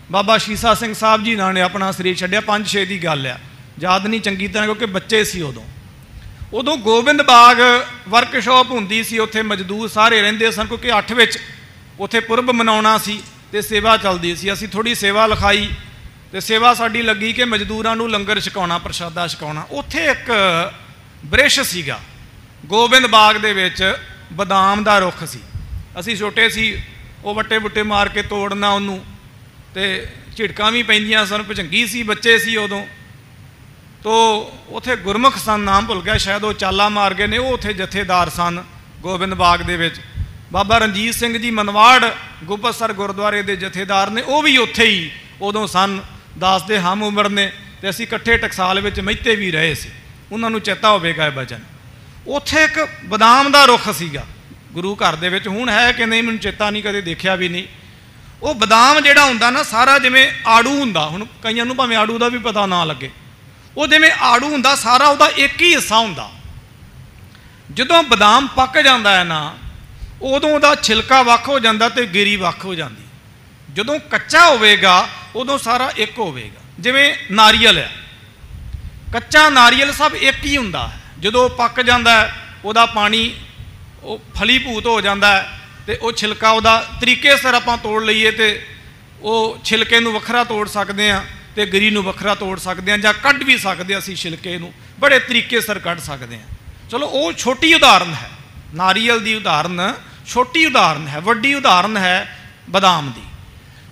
बाबा शीसा सिंह साहब जी ने अपना शरीर छड्डिया। 5-6 की गल है, याद नहीं चंगी तरह क्योंकि बच्चे सी उदों गोबिंद बाग वर्कशॉप हुंदी सी। उत्थे मजदूर सारे रहिंदे सन क्योंकि 8 विच उत्थे पुरब मनाउणा सी ते सेवा चलदी सी। असीं थोड़ी सेवा लिखाई ते सेवा साडी लगी कि मजदूरां नूं लंगर छकाउणा, प्रशादा छकाउणा। उत्थे एक बृछ सीगा गोबिंद बाग दे विच, बदाम दा रुख सी। असीं छोटे सी, वो वट्टे बुट्टे मार के तोड़ना, उन्नूं तो झिड़कां भी पैंदियां सन, भुजंगी सी, बच्चे सी उदों। तो उत्थे गुरमुख सन, नाम भुल गया शायद, वो चाला मार गए ने, वो उत्थे जथेदार सन गोबिंद बाग दे विच। बाबा रणजीत सिंह जी मनवाड़ गुपतसर गुरुद्वारे के जथेदार ने, वो भी उत्थे ही उदों सन, दास दे हम उम्र ने। तो असीं इकट्ठे टकसाल विच महिते भी रहे सी, उन्हां नूं चेता होवेगा ये बचन। उत्थे एक बदाम दा रुख सीगा गुरु घर दे विच, हुण है कि नहीं मैनूं चेता नहीं, कदे देखिया भी नहीं। वो बदाम जिहड़ा हुंदा ना सारा जिवें आड़ू हुंदा, हुण कईआं नूं भावें आड़ू दा भी पता ना लगे, वो जिवें आड़ू हुंदा सारा उहदा एक ही हिस्सा हुंदा। जदों बदाम पक जांदा है ना, उदों उहदा छिलका वख हो जांदा ते गिरी वख हो जांदी। जदों कच्चा होवेगा उदों सारा एक होवेगा। जिवें नारियल है, कच्चा नारियल सब एक ही हुंदा है, जदों पक जांदा है उहदा पानी वो फलीभूत हो जाता है, तो वह छिलका उहदा तरीके सिर आपां तोड़ लईए तो वो छिलके नूं वखरा तोड़ सकते हैं, तो गिरी नूं वखरा तोड़ सकते हैं, जां कढ़ भी सकते असीं छिलके नूं बड़े तरीके सिर कढ़ सकते हैं। चलो वो छोटी उदाहरण है, नारियल की उदाहरण छोटी उदाहरण है, वड्डी उदाहरण है बदाम की।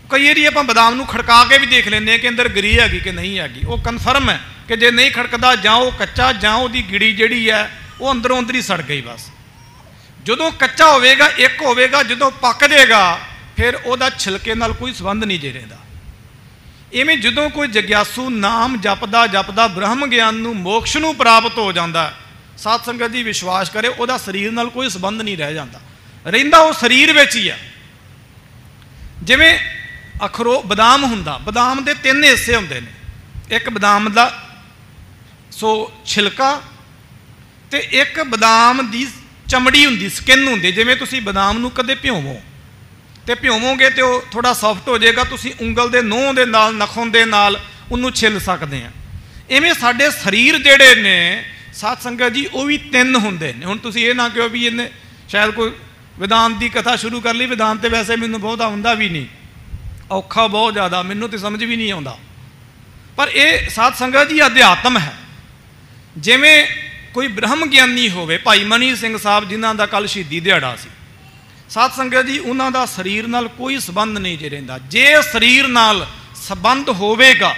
कई वारी आपां बदाम नूं खड़का के भी देख लैंदे कि अंदर गिरी हैगी कि नहीं हैगी, वो कन्फर्म है कि जे नहीं खड़कदा जां वो कच्चा जां उहदी गिड़ी जिहड़ी है वो अंदरों अंदर ही सड़ गई। बस जदों कच्चा होवेगा एक होवेगा, जदों पक जाएगा फिर उहदा छिलके नाल कोई संबंध नहीं जे रहिंदा। इवें जदों कोई जग्यासू नाम जपदा जपदा ब्रह्म ज्ञान नूं मोक्ष नूं प्राप्त हो जाता, साध संगत जी विश्वास करे, उहदा शरीर नाल कोई संबंध नहीं रह जाता, रहिंदा वो शरीर विच ही है। जिवें अखरो बदाम हुंदा, बदाम दे तीन हिस्से हुंदे ने, एक बदाम दा सो छिलका ते एक बदाम दी चमड़ी हुंदी, स्किन हुंदी। जिवें तुसीं बदाम नूं कदे भिओवो ते भिओवोगे तो थोड़ा सॉफ्ट हो जाएगा, तुसीं उंगल दे नोह दे नाल नखों दे नाल उन्नूं छिल सकदे आ। इवें साडे शरीर जिहड़े ने साध संगत जी वो भी तीन हुंदे ने। हुण तुसीं ये ना कहो भी इन्हें शायद कोई वेदांत की कथा शुरू कर ली, वेदांत तो वैसे मैनूं बहुत आउंदा भी नहीं, औखा बहुत ज़्यादा, मैनूं तो समझ भी नहीं आउंदा। पर यह साध संगत जी अध्यात्म है। जिवें कोई ब्रह्म ज्ञानी होवे, भाई मनी सिंह साहब जिन्हां दा कल शहीदी दिहाड़ा सी, साध संगत जी उन्हां दा शरीर नाल कोई संबंध नहीं जे रहिंदा। जे शरीर नाल संबंध होवेगा,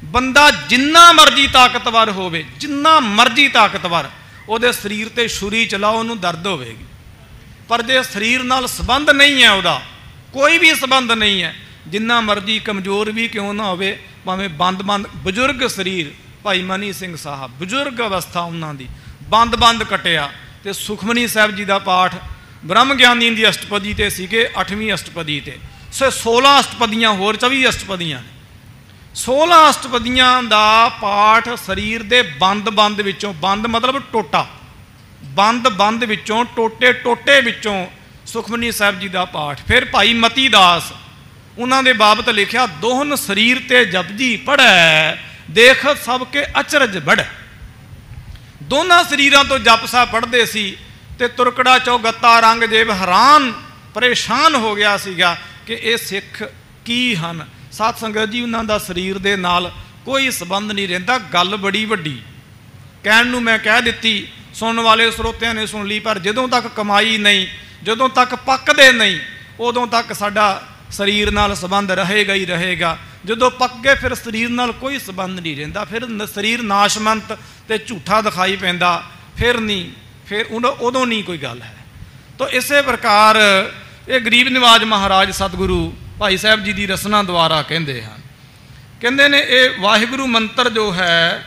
बंदा जिन्ना मर्जी ताकतवर होवे, जिन्ना मर्जी ताकतवर, उहदे शरीर ते छुरी चलाओ उहनूं दर्द होवेगी। पर जे शरीर नाल संबंध नहीं है, उहदा कोई भी संबंध नहीं है, जिन्ना मर्जी कमज़ोर भी क्यों ना होवे, भावें बंद बंद बुजुर्ग शरीर, भाई मनी सिंह साहब बुजुर्ग अवस्था उन्होंने बंद बंद कटिया, तो सुखमनी साहब जी का पाठ ब्रह्म ज्ञानी की अष्टपदी ते सीगे, 8वीं अष्टपदी ते 16 अष्टपदियाँ होर 24 अष्टपदियाँ, 16 अष्टपदियाँ का पाठ शरीर के बंद बंद विचों, बंद मतलब टोटा, बंद बंद विचों टोटे टोटे विचों सुखमनी साहब जी का पाठ। फिर भाई मती दास उन्होंने बाबत लिखा, दोहन शरीर ते जपजी पढ़ै, देख सबके अचरज बढ़। दोनों शरीरों तो जप सा पढ़ते सी ते तुरकड़ा चौगत्ता रंग जेब हैरान परेशान हो गया सीगा कि ये सिख की हन। साध संगत जी उन्हों का शरीर दे नाल कोई संबंध नहीं रहिंदा। गल बड़ी वड्डी कहण नूं मैं कह दित्ती, सुनने वाले श्रोतिਆਂ ने सुन ली, पर जदों तक कमाई नहीं, जदों तक पकदे नहीं, उदों तक साडा शरीर नाल संबंध रहेगा ही रहेगा। जदों पक गए फिर शरीर नाल कोई संबंध नहीं रहिंदा, फिर शरीर नाशमंत ते झूठा दिखाई पैंदा, फिर नहीं, फिर उदों नहीं कोई गल है। तो इस प्रकार ये गरीब निवाज महाराज सतगुरु भाई साहब जी की रसना द्वारा कहते हैं, कहते ने ये वाहिगुरु मंत्र जो है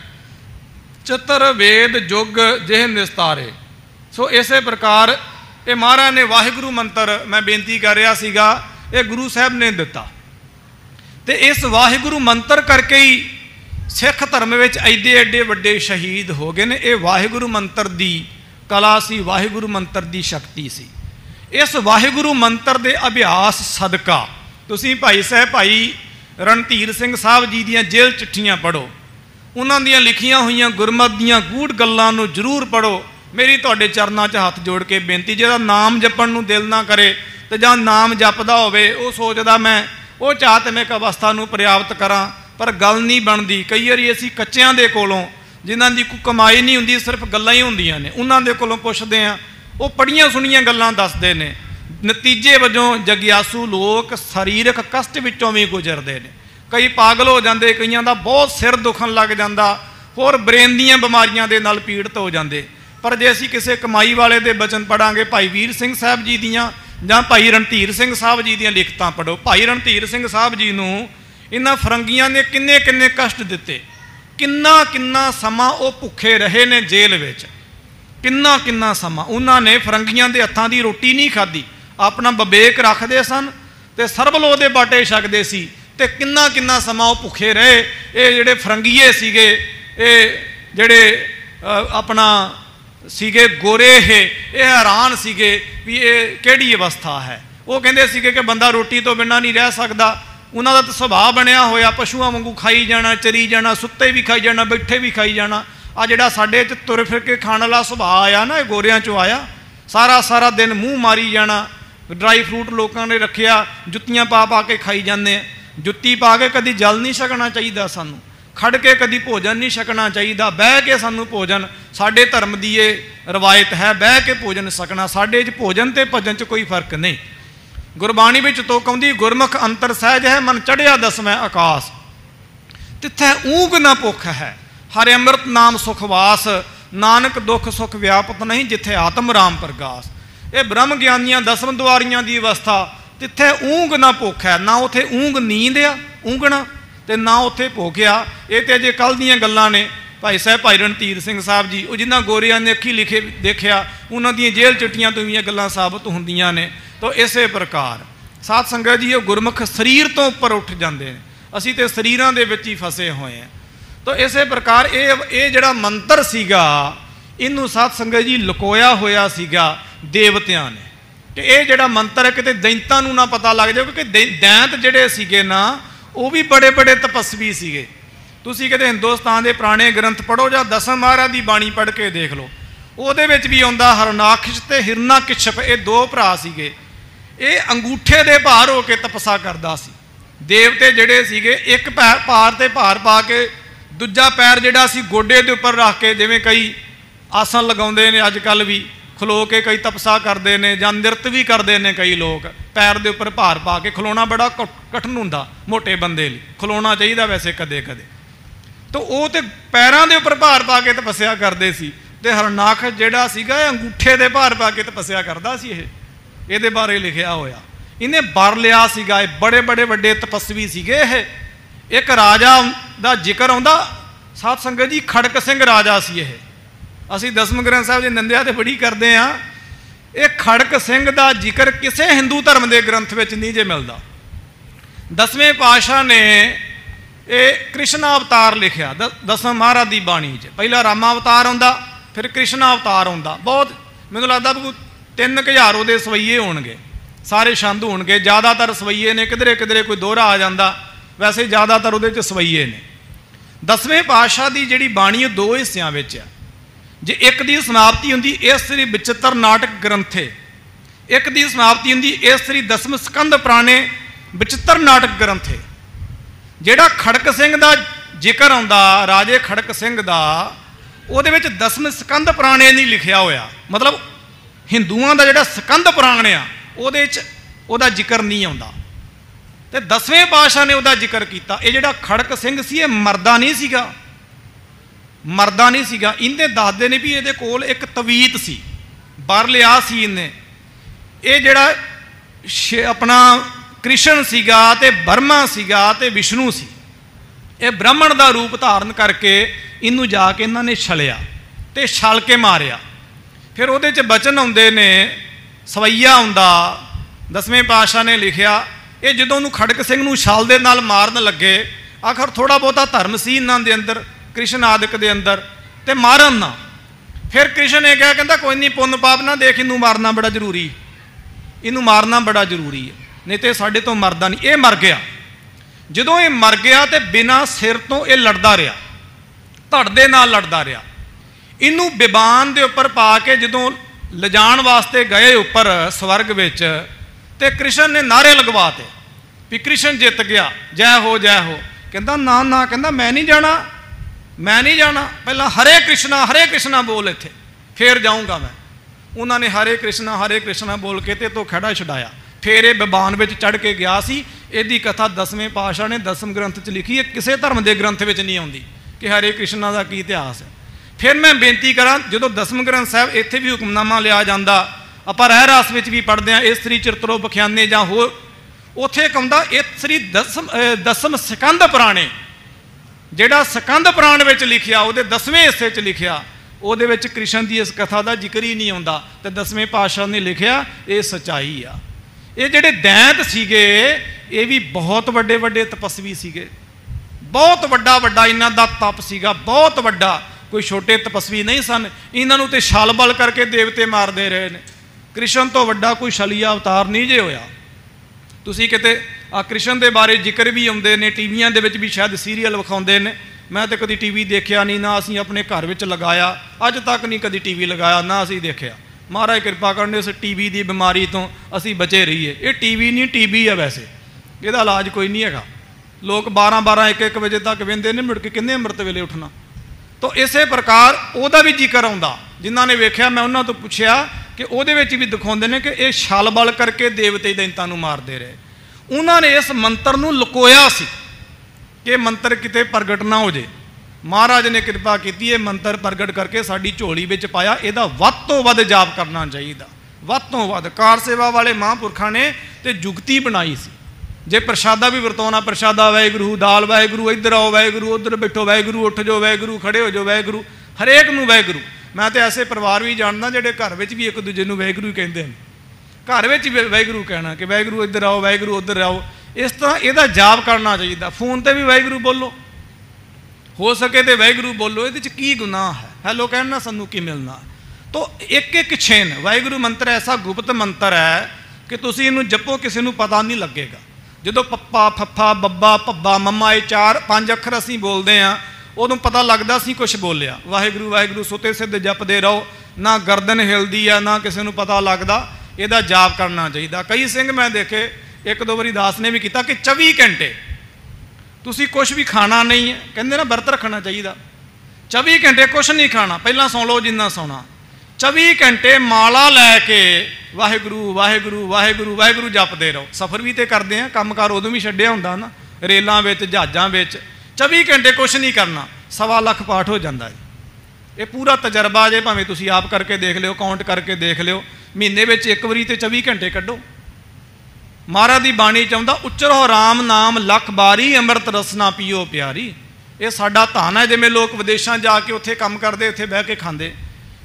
चतर वेद जुग जेह निस्तारे। सो इस प्रकार ये महाराज ने वाहिगुरु मंत्र मैं बेनती कर रहा सीगा, ये गुरु साहब ने दिता, तो इस वाहिगुरु मंत्र करके ही सिख धर्म में एडे एडे वड्डे शहीद हो गए ने। ये वाहिगुरु मंत्र की कला सी, वाहिगुरु मंत्र की शक्ति सी। इस वाहिगुरु मंत्र के अभ्यास सदका तुसीं भाई साहब भाई रणधीर सिंह साहब जी दियां जेल चिट्ठियां पढ़ो, उन्हां दियां लिखियां हुई गुरमत दियां गूढ़ गल्लां नूं जरूर पढ़ो। मेरी तुहाडे चरनां 'च हत्थ जोड़ के बेनती, जिहदा नाम जपण नूं दिल ना करे तो जां नाम जपदा होवे वो सोचदा मैं वो चाहतमिक अवस्था नूं पर्याप्त करां, पर गल नहीं बनती। कई वारी असीं कच्चियां दे कोलों जिन्हां दी कोई कमाई नहीं हुंदी, सिर्फ गल्लां ही हुंदियां ने, उन्हां दे कोलों पुछदे आं, वो पढ़ियां सुनियां गल्लां दसदे ने। नतीजे वजों जग्यासू लोग सरीरक कष्ट विचों भी गुजरते हैं। कई पागल हो जाते, कईयां दा बहुत सिर दुखन लग जाता, होर ब्रेन दीयां बीमारियां दे नाल पीड़ित हो जाते। पर जे असीं किसी कमाई वाले दे बचन पढ़ांगे, भाई वीर सिंह साहब जी दियां जां भाई रणधीर सिंह साहब जी दियां लिखतां पढ़ो। भाई रणधीर सिंह साहब जी नूं इन्हां फरंगियां ने किन्ने किन्ने कष्ट दिते, किन्ना किन्ना समा वो भुखे रहे ने जेल विच, किन्ना किन्ना समा उन्होंने फरंगियां दे हत्थां दी रोटी नहीं खाधी, अपना विवेक रखते सन ते सरबलो दे बाटे छकदे सी, ते किन्ना किन्ना समा वो भुखे रहे। ये जिहड़े फरंगीए सीगे, ये जिहड़े अपना सीगे गोरे है, ये हैरान सीगे भी ये किहड़ी अवस्था है। वो कहंदे सीगे कि बंदा रोटी तो बिना नहीं रह सकदा। उन्हां दा तां सुभाਅ बनया होया पशुआं वांगू खाई जाना, चरी जाना, सुत्ते भी खाई जाना, बैठे भी खाई जाना। आ जिहड़ा साडे च तुर फिर के खाण वाला सुभाਅ आया ना, ये गोरियां चों आया। सारा सारा दिन मूँह मारी जाना, ड्राई फ्रूट लोगों ने रखिया, जुत्तियां पा पा के खाई जाते हैं। जुत्ती पा के कभी जल नहीं छकना चाहिए, सानू खड़ के कभी भोजन नहीं छकना चाहिए, बह के सानू भोजन, साडे धर्म की ये रवायत है बह के भोजन छकना। साडे च भोजन ते भजन च कोई फर्क नहीं। गुरबाणी में तो कहती गुरमुख अंतर सहज है, मन चढ़िया दसवें आकाश, तिथे ऊंग न भुख है, हरे अमृत नाम सुखवास, नानक दुख सुख व्यापत नहीं, जिथे आत्म राम प्रगास। ये ब्रह्म ज्ञानियां दसम दुआरियां की अवस्था, तिथे ऊंग ना भुख है, ना उथे ऊंग नींद आ ऊंगना, ते ना उथे भुख आ। ये तो अजे कल दियां गल्लां ने। भाई साहब भाई रणधीर सिंह साहब जी, वो जिन्होंने गोरियां ने अखी लिखे देखिया, उन्होंने दी जेल चिट्ठियां तो भी गल्लां साबित होंदियां ने। तो इस प्रकार साध संगत जी, गुरमुख शरीर तो उपर उठ जाते हैं, असीं ते शरीरां दे विच ही फसे हुए हैं। तो इस प्रकार ये जिहड़ा मंत्र सीगा, इनू साध संगत जी लुकोया होया सीगा देवतियां ने, कि ये जिहड़ा मंत्र है किते दैंतां नूं ना पता लग जाए, क्योंकि दैंत जिहड़े सीगे ना वो भी बड़े बड़े तपस्वी सीगे। तुसीं किते हिंदुस्तान के पुराने ग्रंथ पढ़ो जां दसम महाराज की बाणी पढ़ के देख लो, ਉਹਦੇ ਵਿੱਚ भी आउंदा हरनाक्षस ते हिरणाकश्यप, ये दो भरा सीगे। ये अंगूठे दे भार हो के तपस्या करदा सी। देवते जिहड़े सीगे एक भार ते भार पा के दूजा पैर जिहड़ा सी गोडे दे उपर रख के, जिवें कई आसन लगाउंदे ने अजकल भी, खलो के कई तपस्या करते हैं जां नृत भी करते हैं कई लोग, पैर दे उपर भार पा के। खलोना बड़ा कठिन हुंदा मोटे बंदे लई, खलोना चाहिए वैसे कदे कदे। तो वो तो पैरों के उपर भार पा के तपस्या करते सी, ते हरनाखस जिहड़ा सीगा अंगूठे दे भार पा के तपस्या करदा सी। ये बारे लिखिया होया, इन्हें बर लिया सीगा। बड़े बड़े वड्डे तपस्वी सीगे। एक राजा दा जिक्र आउंदा साध संगत जी, खड़क सिंह राजा सी। ये असीं दसम ग्रंथ साहिब जी निंदिया तो बड़ी करते हैं। ये खड़क सिंह का जिक्र किसी हिंदू धर्म के ग्रंथ में नहीं जे मिलता। दसवें पातशाह ने ये कृष्ण अवतार लिखिया दसम महाराज की बाणी च। पहला रामा अवतार आउंदा, फिर कृष्ण अवतार आउंदा। बहुत मैनूं लगदा भी 3000 उहदे सवैये होणगे, सारे छंद होणगे। ज़्यादातर सवैये ने, किधरे किधरे कोई दोहरा आ जाता, वैसे ज़्यादातर उहदे च सवैये ने। दसवें पातशाह की जिहड़ी बाणी दो हिस्सियां विच आ। जे एक दी समाप्ति हुंदी इस श्री विचित्र नाटक ग्रंथे, एक दी समाप्ति हुंदी इस श्री दसम स्कंद पुराने विचित्र नाटक ग्रंथे। जिहड़ा खड़क सिंह का जिक्र आउंदा राजे खड़क सिंह का, उहदे विच दसम स्कंद पुराने नहीं लिखिया होया। मतलब हिंदुआं दा जिहड़ा स्कंद पुराण आ उहदे च उहदा जिक्र नहीं आउंदा, ते दसवें पातशाह ने उहदा जिक्र कीता। ये जिहड़ा खड़क सिंह सी, ये मरदा नहीं सीगा, मरदा नहीं सीगा। इन्हें दसदे ने भी ये कोल एक तवीत सी, बर लिया सी इन्हें। ये जिहड़ा अपना कृष्ण सीगा ते ब्रह्मा सीगा ते विष्णु सी, ये ब्राह्मण का रूप धारण करके इनू जाके इन्होंने छलिया ते छल के मारिया। फिर उहदे च बचन आउंदे ने, सवैया आउंदा। दसवें पातशाह ने लिखिया, ये जदों उहनूं खड़क सिंह नूं छल दे नाल मारन लगे, आखिर थोड़ा बहुता धर्म सी इन्हां दे अंदर, कृष्ण आदिक दे अंदर, ते मारन ना। फिर कृष्ण ने कहा, कहता कोई नहीं, पुन्न पाप ना देख, इनू मारना बड़ा जरूरी, इनू मारना बड़ा जरूरी है, नहीं तो साडे तो मरदा नहीं। ये मर गया। जदों ये मर गया तो बिना सिर तो ये लड़दा रहा, धड़ दे नाल लड़दा रहा। इनू बिबान दे उपर पा के जदों लिजाण वास्ते गए उपर स्वर्ग विच, ते कृष्ण ने नारे लगवाते भी कृष्ण जित गया, जय हो जय हो। कहता ना ना, कहता मैं नहीं जाना, मैं नहीं जाना, पहला हरे कृष्णा बोल इत्थे, फिर जाऊँगा मैं। उन्होंने हरे कृष्णा बोल के तो खड़ा छुड़ाया। फिर ये बिबान में चढ़ के गया सी। इसकी कथा 10वें पातशाह ने 10वें ग्रंथ च लिखी है, किसी धर्म के ग्रंथ में नहीं आती कि हरे कृष्णा का की इतिहास है। फिर मैं बेनती करा, जो 10वें ग्रंथ साहब इत्थे भी हुक्मनामा लिया जाता, आपां रह रास में भी पढ़ते हैं, इस श्री चिरतरो बख्याने जां होर, उत्थे कहंदा इस श्री दसम स्कंद पुराणे, जिहड़ा स्कंद पुराण में लिखिया उहदे 10वें हिस्से च लिखिया, उहदे विच कृष्ण की इस कथा का जिक्र ही नहीं आता। तो 10वें पातशाह ने लिखिया ये सच्चाई आ। ये जिहड़े दैंत सीगे ये भी बहुत वड्डे वड्डे तपस्वी सीगे, बहुत वड्डा वड्डा इन्हां दा तप सीगा, बहुत वड्डा, कोई छोटे तपस्वी नहीं सन। इन्हों तो छल बल करके देवते मारते रहे ने। कृष्ण तो वड्डा कोई छलिया अवतार नहीं जे होया। तुसीं किते कृष्ण के बारे जिक्र भी आउंदे ने, टीवियां दे विच भी शायद सीरीयल विखाउंदे ने। मैं तो कभी टीवी देखा नहीं, ना असीं अपने घर में लगाया, अज तक नहीं कभी टीवी लगाया, ना असीं देखिया। महाराज कृपा करने उस टीवी की बीमारी तो असीं बचे रहीए। ये टीवी नहीं टीबी है, वैसे इसका इलाज कोई नहीं है। लोग 12-12 1-1 बजे तक वेंदे ने, मुड़ के किन्ने अमृत वेले उठना। तो इस प्रकार वह भी जिक्र आता, जिन्हों ने वेख्या मैं उन्होंने तो पूछा कि वो भी दिखाते हैं कि ये छल बल करके देवते दैंतां नूं मारते रहे। उन्होंने इस मंत्र नूं लुकोया सी कि मंत्र किते प्रगट ना हो जाए। महाराज ने कृपा की, ये मंत्र प्रगट करके साड़ी झोली में पाया। यदा वध तो वध जाप करना चाहिए, वध तो वध। कार सेवा वाले महापुरखा ने तो जुगती बनाई सी, जे प्रशादा भी वरताउणा, प्रशादा वाहिगुरू, दाल वाहिगुरू, इधर आओ वाहिगुरू, उधर बैठो वाहिगुरू, उठ जाओ वाहिगुरू, खड़े हो जाओ वाहिगुरू, हरेक नूं वाहिगुरू। मैं तो ऐसे परिवार भी जानना जिहड़े घर में भी एक दूजे नूं वाहिगुरू कहते हैं, घर में भी वाहिगुरू कहना कि वाहिगुरू इधर आओ, वाहिगुरू उधर आओ। इस तरह यदा जाप करना चाहिए। फोन पर भी वाहिगुरू बोलो, हो सके तो वाहिगुरू बोलो, ये की गुनाह है। हैलो कहना सानू की मिलना। तो एक एक छेन वाहिगुरू मंत्र ऐसा गुप्त मंत्र है कि तुसीं इहनूं जपो, किसी नूं पता नहीं लगेगा। जो पप्पा फफ्फा बब्बा भब्बा मम्मा ये 4-5 अखर असीं बोलते हैं, उदों पता लगता असीं कुछ बोलिया। वाहिगुरू वाहिगुरू सुते सिद्ध जपदे रहो, ना गर्दन हिलदी है, ना किसी नूं पता लगता। इहदा जाप करना चाहिए। कई सिंह मैं देखे, 1-2 बारी दास ने भी किया कि 24 घंटे तुसीं कुछ भी खाना नहीं है, कहते ना व्रत रखना चाहिए। 24 घंटे कुछ नहीं खाना, पहला सौ लो जिन्ना सौना। 24 घंटे माला लैके वाहिगुरू वाहिगुरू वाहिगुरू वाहिगुरू जपते रहो। सफ़र भी तो करते हैं, काम कार उदों भी छड्डिया हुंदा ना, रेलों में जहाज़ों में। 24 घंटे कुछ नहीं करना, 1.25 लाख पाठ हो जाता है। ये पूरा तजर्बा जे, भावें तुसीं आप करके देख लियो, काउंट करके देख लियो। महीने में एक बारी तो 24 घंटे कड्डो। महाराज की बाणी चाहता, उच्चरो राम नाम लख बारी, अमृत रसना पीओ प्यारी। ये साडा धन है। जिवें लोग विदेशों जाके उत्थे काम करते, उत्थे बह के खांदे।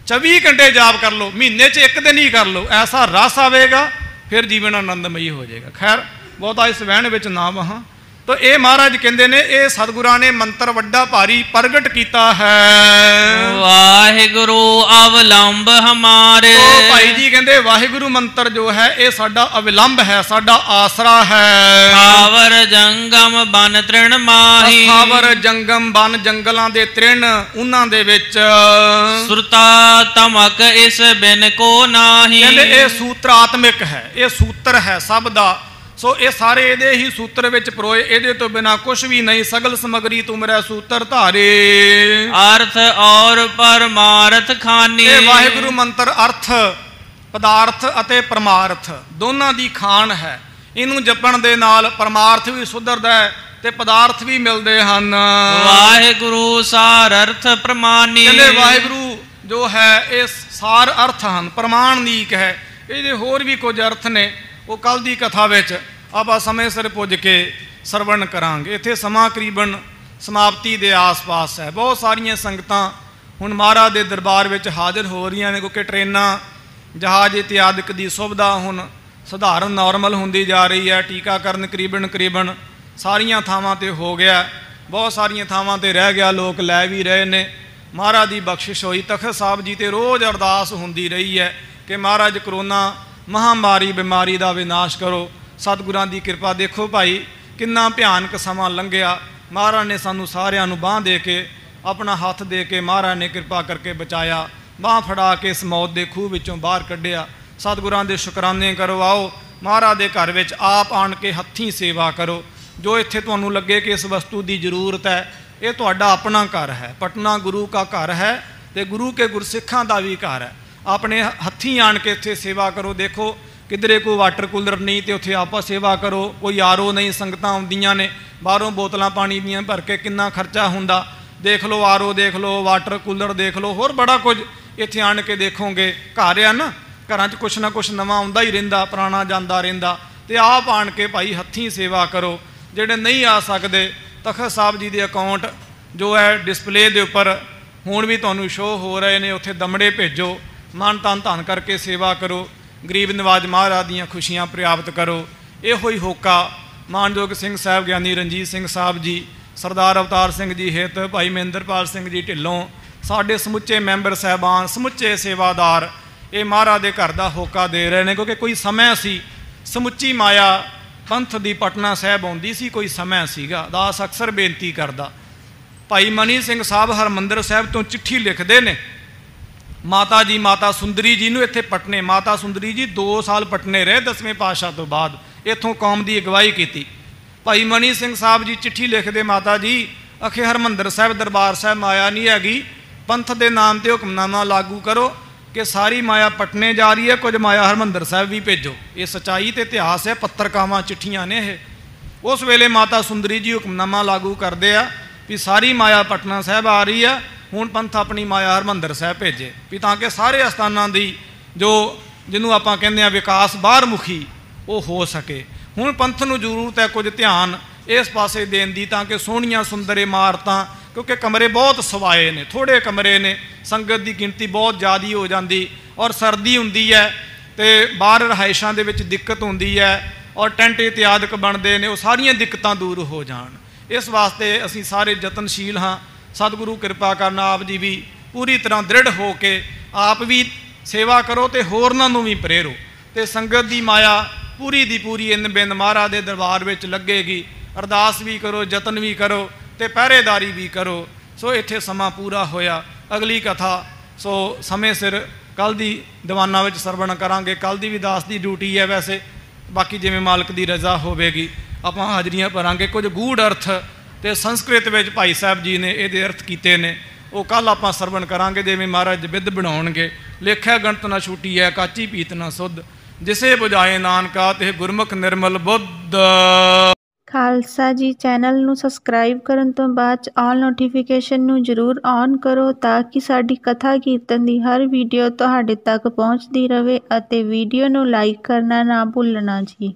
24 घंटे जाप कर लो, महीने च एक दिन ही कर लो, ऐसा रस आएगा, फिर जीवन आनंदमयी हो जाएगा। खैर बहुता इस वहण में ना वहाँ। तो ये महाराज कहते ने, ये सतगुरां ने मंत्र वड्डा भारी प्रगट किया है। वाहिगुरु अवलंब हमारे। तो भाई जी कहते वाहिगुरु मंत्र जो है ये साडा अविलंब है, साडा आसरा है। स्थावर जंगम बन तृण माही। स्थावर जंगम बन जंगलों के तृण, उन्हां दे विच सुरता तमक इस बिन को नाही। कहते ये सूत्रात्मक है, ये सूत्र है सब दा। सो ये सारे ये ही सूत्र विच परोए, ये तो बिना कुछ भी नहीं। सगल समगरी तुमरे सूत्र धारे। अर्थ और परमार्थ खानी। ये वाहिगुरु मंत्र अर्थ पदार्थ अते परमार्थ दोनों की खान है। इनू जपण दे नाल परमार्थ भी सुधरदा है ते पदार्थ भी मिलते हैं। वाहिगुरु सार अर्थ प्रमाणी। कहते वाहिगुरु जो है ये सार अर्थ हैं, प्रमाणिक है। ये होर भी कुछ अर्थ ने, वो कल की कथा विच आपां समय सिर पुज के सरवण करांगे। इत्थे समा करीबन समाप्ति के आस पास है। बहुत सारिया संगतां हुण महाराज के दरबार विच हाजिर हो रही ने, क्योंकि ट्रेनां जहाज़ इत्यादिक की सुविधा हुण सधारण नॉर्मल होंदी जा रही है। टीकाकरण करीबन सारिया थावां ते हो गया, बहुत सारिया थावां ते रह गया, लोग लै भी रहे ने। महाराज की बख्शिश होई, तखत साहब जी ते रोज़ अरदास होंदी रही है कि महाराज करोना महामारी बीमारी का विनाश करो। सतगुरां की कृपा देखो भाई कितना भयानक समा लंघिया। महाराज ने सानू सारियां नू बांह दे के, अपना हाथ दे के महाराज ने कृपा करके बचाया। बांह फड़ा के इस मौत के खूह विचों बाहर कढ़िया। सतगुरां दे शुकराने करो। आओ महाराज के घर विच आप आण के हत्थीं सेवा करो। जो इत्थे तुहानू लगे कि इस वस्तु की जरूरत है, ये तुहाडा अपना घर है। पटना गुरु का घर है, तो गुरु के गुरसिखां का भी घर है। ਆਪਣੇ ਹੱਥੀਂ ਆਣ ਕੇ ਇੱਥੇ ਸੇਵਾ ਕਰੋ। ਦੇਖੋ ਕਿਧਰੇ ਕੋਈ ਵਾਟਰ ਕੂਲਰ ਨਹੀਂ ਤੇ ਉੱਥੇ ਆਪਾਂ ਸੇਵਾ ਕਰੋ, ਕੋਈ ਆਰਓ ਨਹੀਂ, ਸੰਗਤਾਂ ਆਉਂਦੀਆਂ ਨੇ ਬਾਹਰੋਂ ਬੋਤਲਾਂ ਪਾਣੀ ਦੀਆਂ ਭਰ ਕੇ, ਕਿੰਨਾ ਖਰਚਾ ਹੁੰਦਾ। ਦੇਖ ਲਓ ਆਰਓ ਦੇਖ ਲਓ, ਵਾਟਰ ਕੂਲਰ ਦੇਖ ਲਓ, ਹੋਰ ਬੜਾ ਕੁਝ ਇੱਥੇ ਆਣ ਕੇ ਦੇਖੋਗੇ। ਘਰ ਆ ਨਾ, ਘਰਾਂ 'ਚ ਕੁਛ ਨਾ ਕੁਛ ਨਵਾਂ ਆਉਂਦਾ ਹੀ ਰਹਿੰਦਾ, ਪੁਰਾਣਾ ਜਾਂਦਾ ਰਹਿੰਦਾ। ਤੇ ਆਪ ਆਣ ਕੇ ਭਾਈ ਹੱਥੀਂ ਸੇਵਾ ਕਰੋ। ਜਿਹੜੇ ਨਹੀਂ ਆ ਸਕਦੇ, ਤਖਤ ਸਾਹਿਬ ਜੀ ਦੇ ਅਕਾਊਂਟ ਜੋ ਹੈ ਡਿਸਪਲੇ ਦੇ ਉੱਪਰ ਹੁਣ ਵੀ ਤੁਹਾਨੂੰ ਸ਼ੋਅ ਹੋ ਰਹੇ ਨੇ, ਉੱਥੇ ਦਮੜੇ ਭੇਜੋ, ਮਨ ਤਨ ਧਨ ਕਰਕੇ ਸੇਵਾ ਕਰੋ, ਗਰੀਬ ਨਿਵਾਜ ਮਹਾਰਾਜ ਦੀਆਂ ਖੁਸ਼ੀਆਂ ਪ੍ਰਾਪਤ ਕਰੋ। ਇਹੋ ਹੀ ਹੋਕਾ ਮਾਨਯੋਗ ਸਿੰਘ ਸਾਹਿਬ ਗਿਆਨੀ ਰਣਜੀਤ ਸਿੰਘ ਸਾਹਿਬ ਜੀ, ਸਰਦਾਰ ਅਵਤਾਰ ਸਿੰਘ ਜੀ ਹਿੱਤ, ਭਾਈ ਮਹਿੰਦਰਪਾਲ ਸਿੰਘ ਜੀ ਢਿੱਲੋਂ, ਸਾਡੇ ਸਮੁੱਚੇ ਮੈਂਬਰ ਸਾਹਿਬਾਨ, ਸਮੁੱਚੇ ਸੇਵਾਦਾਰ ਇਹ ਮਹਾਰਾਜ ਦੇ ਘਰ ਦਾ ਹੋਕਾ ਦੇ ਰਹੇ ਨੇ। ਕਿਉਂਕਿ ਕੋਈ ਸਮਾਂ ਸੀ ਸਮੁੱਚੀ ਮਾਇਆ ਪੰਥ ਦੀ ਪਟਨਾ ਸਾਹਿਬ ਆਉਂਦੀ ਸੀ, ਕੋਈ ਸਮਾਂ ਸੀਗਾ। ਦਾਸ ਅਕਸਰ ਬੇਨਤੀ ਕਰਦਾ, ਭਾਈ ਮਨੀ ਸਿੰਘ ਸਾਹਿਬ ਹਰਿਮੰਦਰ ਸਾਹਿਬ ਤੋਂ ਚਿੱਠੀ ਲਿਖਦੇ ਨੇ ਮਾਤਾ ਜੀ, ਮਾਤਾ ਸੁੰਦਰੀ ਜੀ ਨੂੰ ਇੱਥੇ ਪਟਨੇ। ਮਾਤਾ ਸੁੰਦਰੀ ਜੀ 2 ਸਾਲ ਪਟਨੇ ਰਹੇ 10ਵੇਂ ਪਾਤਸ਼ਾਹ ਤੋਂ ਬਾਅਦ, ਇੱਥੋਂ ਕੌਮ ਦੀ ਅਗਵਾਈ ਕੀਤੀ। ਭਾਈ ਮਨੀ ਸਿੰਘ ਸਾਹਿਬ ਜੀ ਚਿੱਠੀ ਲਿਖਦੇ, ਮਾਤਾ ਜੀ ਅਖੇ ਹਰਿਮੰਦਰ ਸਾਹਿਬ ਦਰਬਾਰ ਸਾਹਿਬ ਮਾਇਆ ਨਹੀਂ ਹੈਗੀ, ਪੰਥ ਦੇ ਨਾਮ ਤੇ ਹੁਕਮਨਾਮਾ ਲਾਗੂ ਕਰੋ ਕਿ ਸਾਰੀ ਮਾਇਆ ਪਟਨੇ ਜਾ ਰਹੀ ਹੈ, ਕੁਝ ਮਾਇਆ ਹਰਿਮੰਦਰ ਸਾਹਿਬ ਵੀ ਭੇਜੋ। ਇਹ ਸੱਚਾਈ ਤੇ ਇਤਿਹਾਸ ਹੈ, ਪੱਤਰਕਾਵਾਂ ਚਿੱਠੀਆਂ ਨੇ ਇਹ। ਉਸ ਵੇਲੇ ਮਾਤਾ ਸੁੰਦਰੀ ਜੀ ਹੁਕਮਨਾਮਾ ਲਾਗੂ ਕਰਦੇ ਆ ਵੀ ਸਾਰੀ ਮਾਇਆ ਪਟਨਾ ਸਾਹਿਬ ਆ ਰਹੀ ਆ, ਹੁਣ ਪੰਥ ਆਪਣੀ ਮਾਇਆ ਹਰਿਮੰਦਰ ਸਾਹਿਬ ਭੇਜੇ ਵੀ ਤਾਂ ਕਿ ਸਾਰੇ ਅਸਥਾਨਾਂ ਦੀ ਜੋ ਜਿਹਨੂੰ ਆਪਾਂ ਕਹਿੰਦੇ ਆ ਵਿਕਾਸ ਬਾਹਰ ਮੁਖੀ ਉਹ ਹੋ ਸਕੇ। ਹੁਣ ਪੰਥ ਨੂੰ ਜ਼ਰੂਰਤ ਹੈ ਕੁਝ ਧਿਆਨ ਇਸ ਪਾਸੇ ਦੇਣ ਦੀ, ਤਾਂ ਕਿ ਸੋਹਣੀਆਂ ਸੁੰਦਰ ਇਮਾਰਤਾਂ, ਕਿਉਂਕਿ ਕਮਰੇ ਬਹੁਤ ਸਵਾਏ ਨੇ, ਥੋੜ੍ਹੇ ਕਮਰੇ ਨੇ, ਸੰਗਤ ਦੀ ਗਿਣਤੀ ਬਹੁਤ ਜ਼ਿਆਦਾ ਹੋ ਜਾਂਦੀ, ਔਰ ਸਰਦੀ ਹੁੰਦੀ ਹੈ ਤੇ ਬਾਹਰ ਰਿਹਾਇਸ਼ਾਂ ਦੇ ਵਿੱਚ ਦਿੱਕਤ ਹੁੰਦੀ ਹੈ, ਔਰ ਟੈਂਟ ਇਤਿਆਦਿਕ ਬਣਦੇ ਨੇ, ਉਹ ਸਾਰੀਆਂ ਦਿੱਕਤਾਂ ਦੂਰ ਹੋ ਜਾਣ। ਇਸ ਵਾਸਤੇ ਅਸੀਂ ਸਾਰੇ ਯਤਨਸ਼ੀਲ ਹਾਂ। ਸਤਿਗੁਰੂ ਕਿਰਪਾ ਕਰਨ, ਆਪ ਜੀ ਵੀ ਪੂਰੀ ਤਰ੍ਹਾਂ ਦ੍ਰਿੜ ਹੋ ਕੇ ਆਪ ਵੀ ਸੇਵਾ ਕਰੋ ਤੇ ਹੋਰਨਾਂ ਨੂੰ ਵੀ ਪ੍ਰੇਰੋ, ਤੇ ਸੰਗਤ ਦੀ ਮਾਇਆ ਪੂਰੀ ਦੀ ਪੂਰੀ ਇਨ ਬਿੰਦ ਮਹਾਰਾਜ ਦੇ ਦਰਬਾਰ ਵਿੱਚ ਲੱਗੇਗੀ। ਅਰਦਾਸ ਵੀ ਕਰੋ, ਯਤਨ ਵੀ ਕਰੋ ਤੇ ਪਹਿਰੇਦਾਰੀ ਵੀ ਕਰੋ। ਸੋ ਇੱਥੇ ਸਮਾਂ ਪੂਰਾ ਹੋਇਆ। ਅਗਲੀ ਕਥਾ ਸੋ ਸਮੇਂ ਸਿਰ ਕੱਲ੍ਹ ਦੀ ਦੀਵਾਨਾਂ ਵਿੱਚ ਸਰਵਣ ਕਰਾਂਗੇ। ਕੱਲ੍ਹ ਦੀ ਵੀ ਦਾਸ ਦੀ ਡਿਊਟੀ ਹੈ, ਵੈਸੇ ਬਾਕੀ ਜਿਵੇਂ ਮਾਲਕ ਦੀ ਰਜ਼ਾ ਹੋਵੇਗੀ ਆਪਾਂ ਹਾਜ਼ਰੀਆਂ ਭਰਾਂਗੇ। ਕੁਝ ਗੂੜ ਅਰਥ ਤੇ ਸੰਸਕ੍ਰਿਤ ਵਿੱਚ ਭਾਈ ਸਾਹਿਬ ਜੀ ਨੇ ਇਹਦੇ ਅਰਥ ਕੀਤੇ ਨੇ, ਉਹ ਕੱਲ੍ਹ ਆਪਾਂ ਸਰਵਣ ਕਰਾਂਗੇ। ਜਿਵੇਂ ਮਹਾਰਾਜ ਬਿੱਧ ਬਣਾਉਣਗੇ, ਲੇਖਿਆ ਗਣਤ ਨਾ ਛੂਟੀ ਹੈ, ਕਾਚੀ ਪੀਤ ਨਾ ਸੁੱਧ, ਜਿਸੇ ਬੁਝਾਏ ਨਾਨਕਾ ਤੇ ਗੁਰਮੁਖ ਨਿਰਮਲ ਬੁੱਧ। ਖਾਲਸਾ ਜੀ ਚੈਨਲ ਨੂੰ ਸਬਸਕ੍ਰਾਈਬ ਕਰਨ ਤੋਂ ਬਾਅਦ 'ਚ ਆਲ ਨੋਟੀਫਿਕੇਸ਼ਨ ਨੂੰ ਜ਼ਰੂਰ ਔਨ ਕਰੋ ਤਾਂ ਕਿ ਸਾਡੀ ਕਥਾ ਕੀਰਤਨ ਦੀ ਹਰ ਵੀਡੀਓ ਤੁਹਾਡੇ ਤੱਕ ਪਹੁੰਚਦੀ ਰਹੇ, ਅਤੇ ਵੀਡੀਓ ਨੂੰ ਲਾਈਕ ਕਰਨਾ ਨਾ ਭੁੱਲਣਾ ਜੀ।